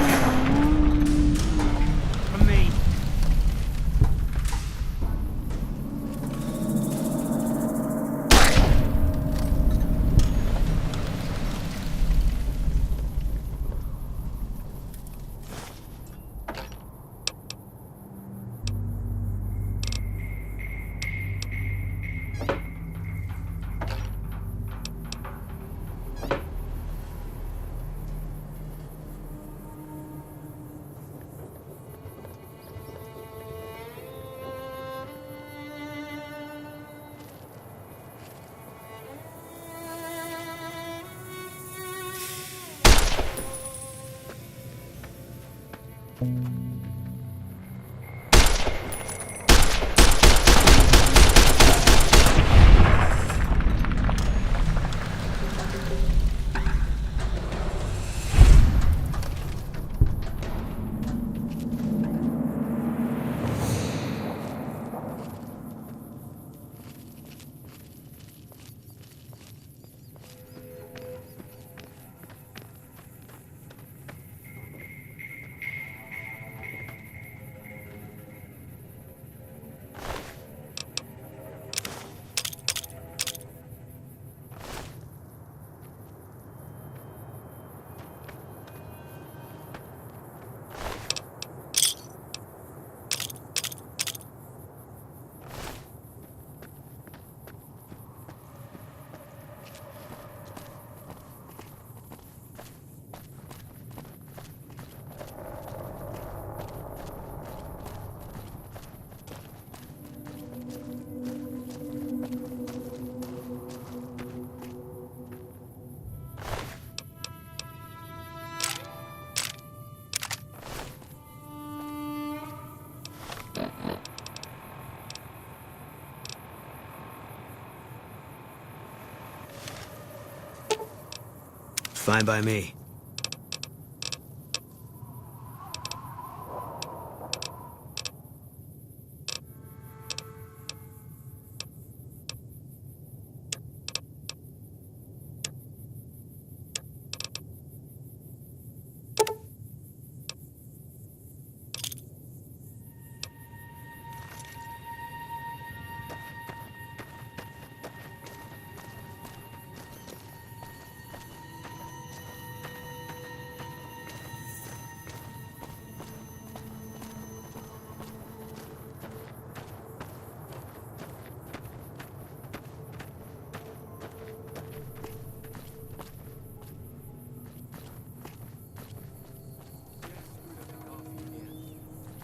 Fine by me.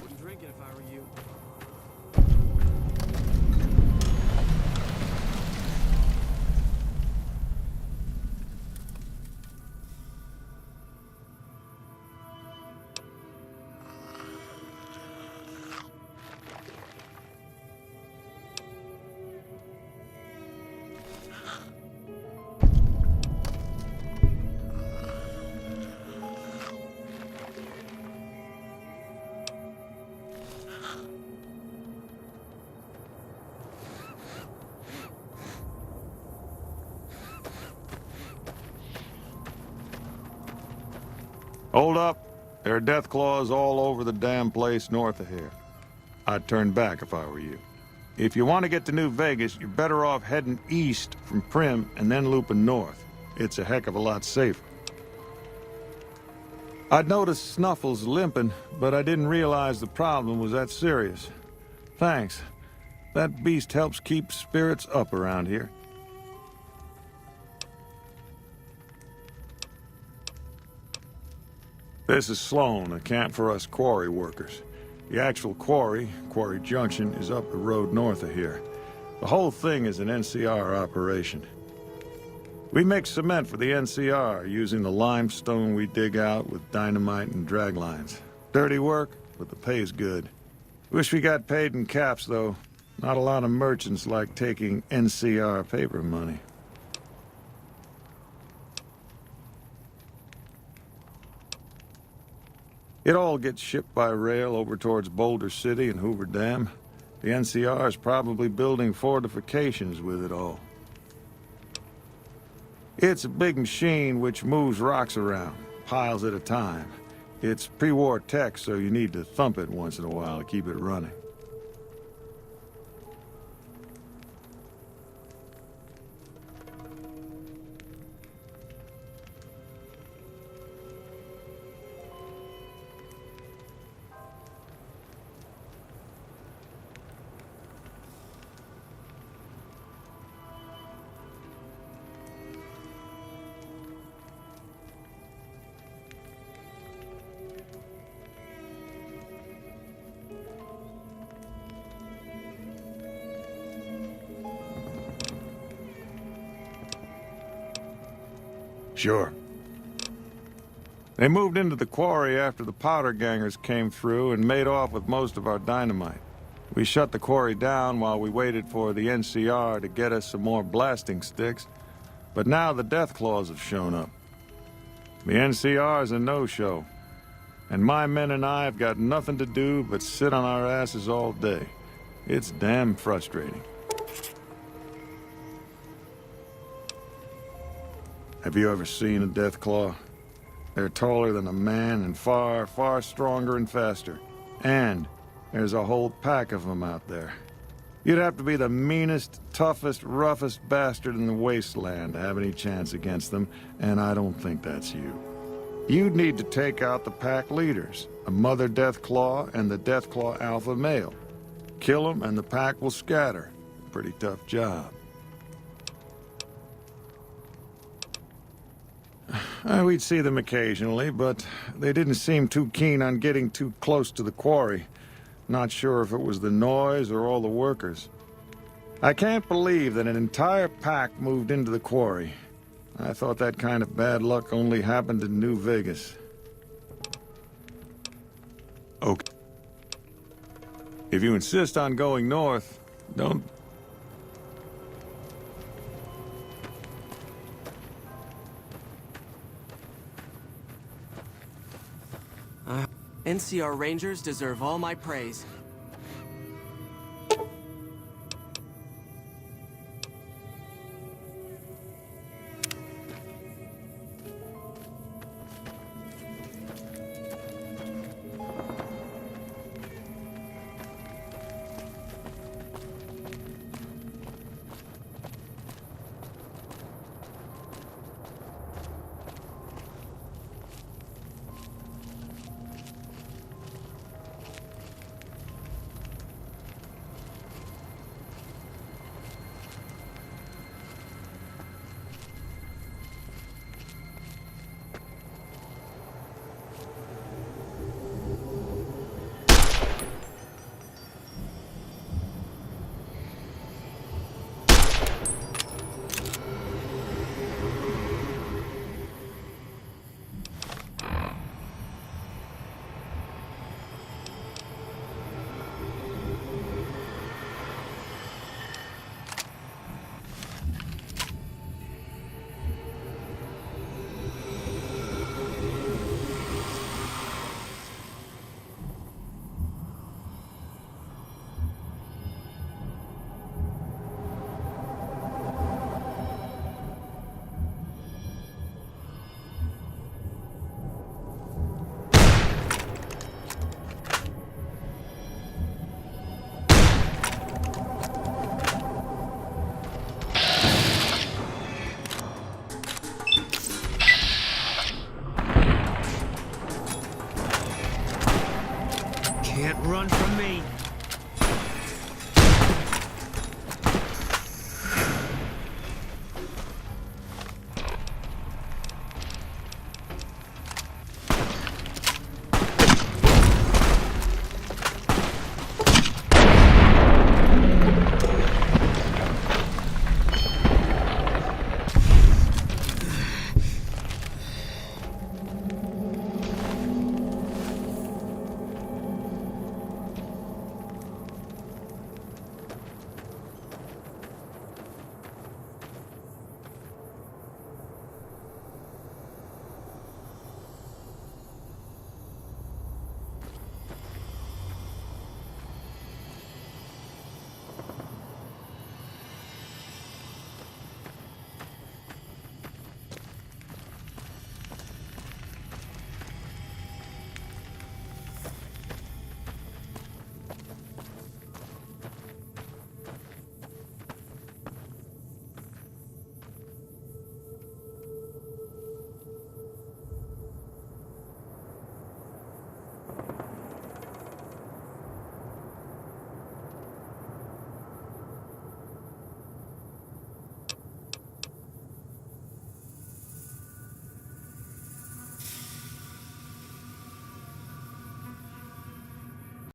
Wouldn't drink it if I were you. Hold up. There are Deathclaws all over the damn place north of here. I'd turn back if I were you. If you want to get to New Vegas, you're better off heading east from Prim and then looping north. It's a heck of a lot safer. I'd noticed Snuffles limping, but I didn't realize the problem was that serious. Thanks. That beast helps keep spirits up around here. This is Sloan, a camp for us quarry workers. The actual quarry, Quarry Junction, is up the road north of here. The whole thing is an NCR operation. We make cement for the NCR using the limestone we dig out with dynamite and drag lines. Dirty work, but the pay's good. Wish we got paid in caps, though. Not a lot of merchants like taking NCR paper money. It all gets shipped by rail over towards Boulder City and Hoover Dam. The NCR is probably building fortifications with it all. It's a big machine which moves rocks around, piles at a time. It's pre-war tech, so you need to thump it once in a while to keep it running. Sure. They moved into the quarry after the powder gangers came through and made off with most of our dynamite. We shut the quarry down while we waited for the NCR to get us some more blasting sticks, but now the Deathclaws have shown up. The NCR's a no-show, and my men and I have got nothing to do but sit on our asses all day. It's damn frustrating. Have you ever seen a Deathclaw? They're taller than a man and far, far stronger and faster. And there's a whole pack of them out there. You'd have to be the meanest, toughest, roughest bastard in the wasteland to have any chance against them, and I don't think that's you. You'd need to take out the pack leaders, a mother Deathclaw and the Deathclaw alpha male. Kill them and the pack will scatter. Pretty tough job. We'd see them occasionally, but they didn't seem too keen on getting too close to the quarry. Not sure if it was the noise or all the workers. I can't believe that an entire pack moved into the quarry. I thought that kind of bad luck only happened in New Vegas. Okay. If you insist on going north, don't... NCR Rangers deserve all my praise. Can't run from me.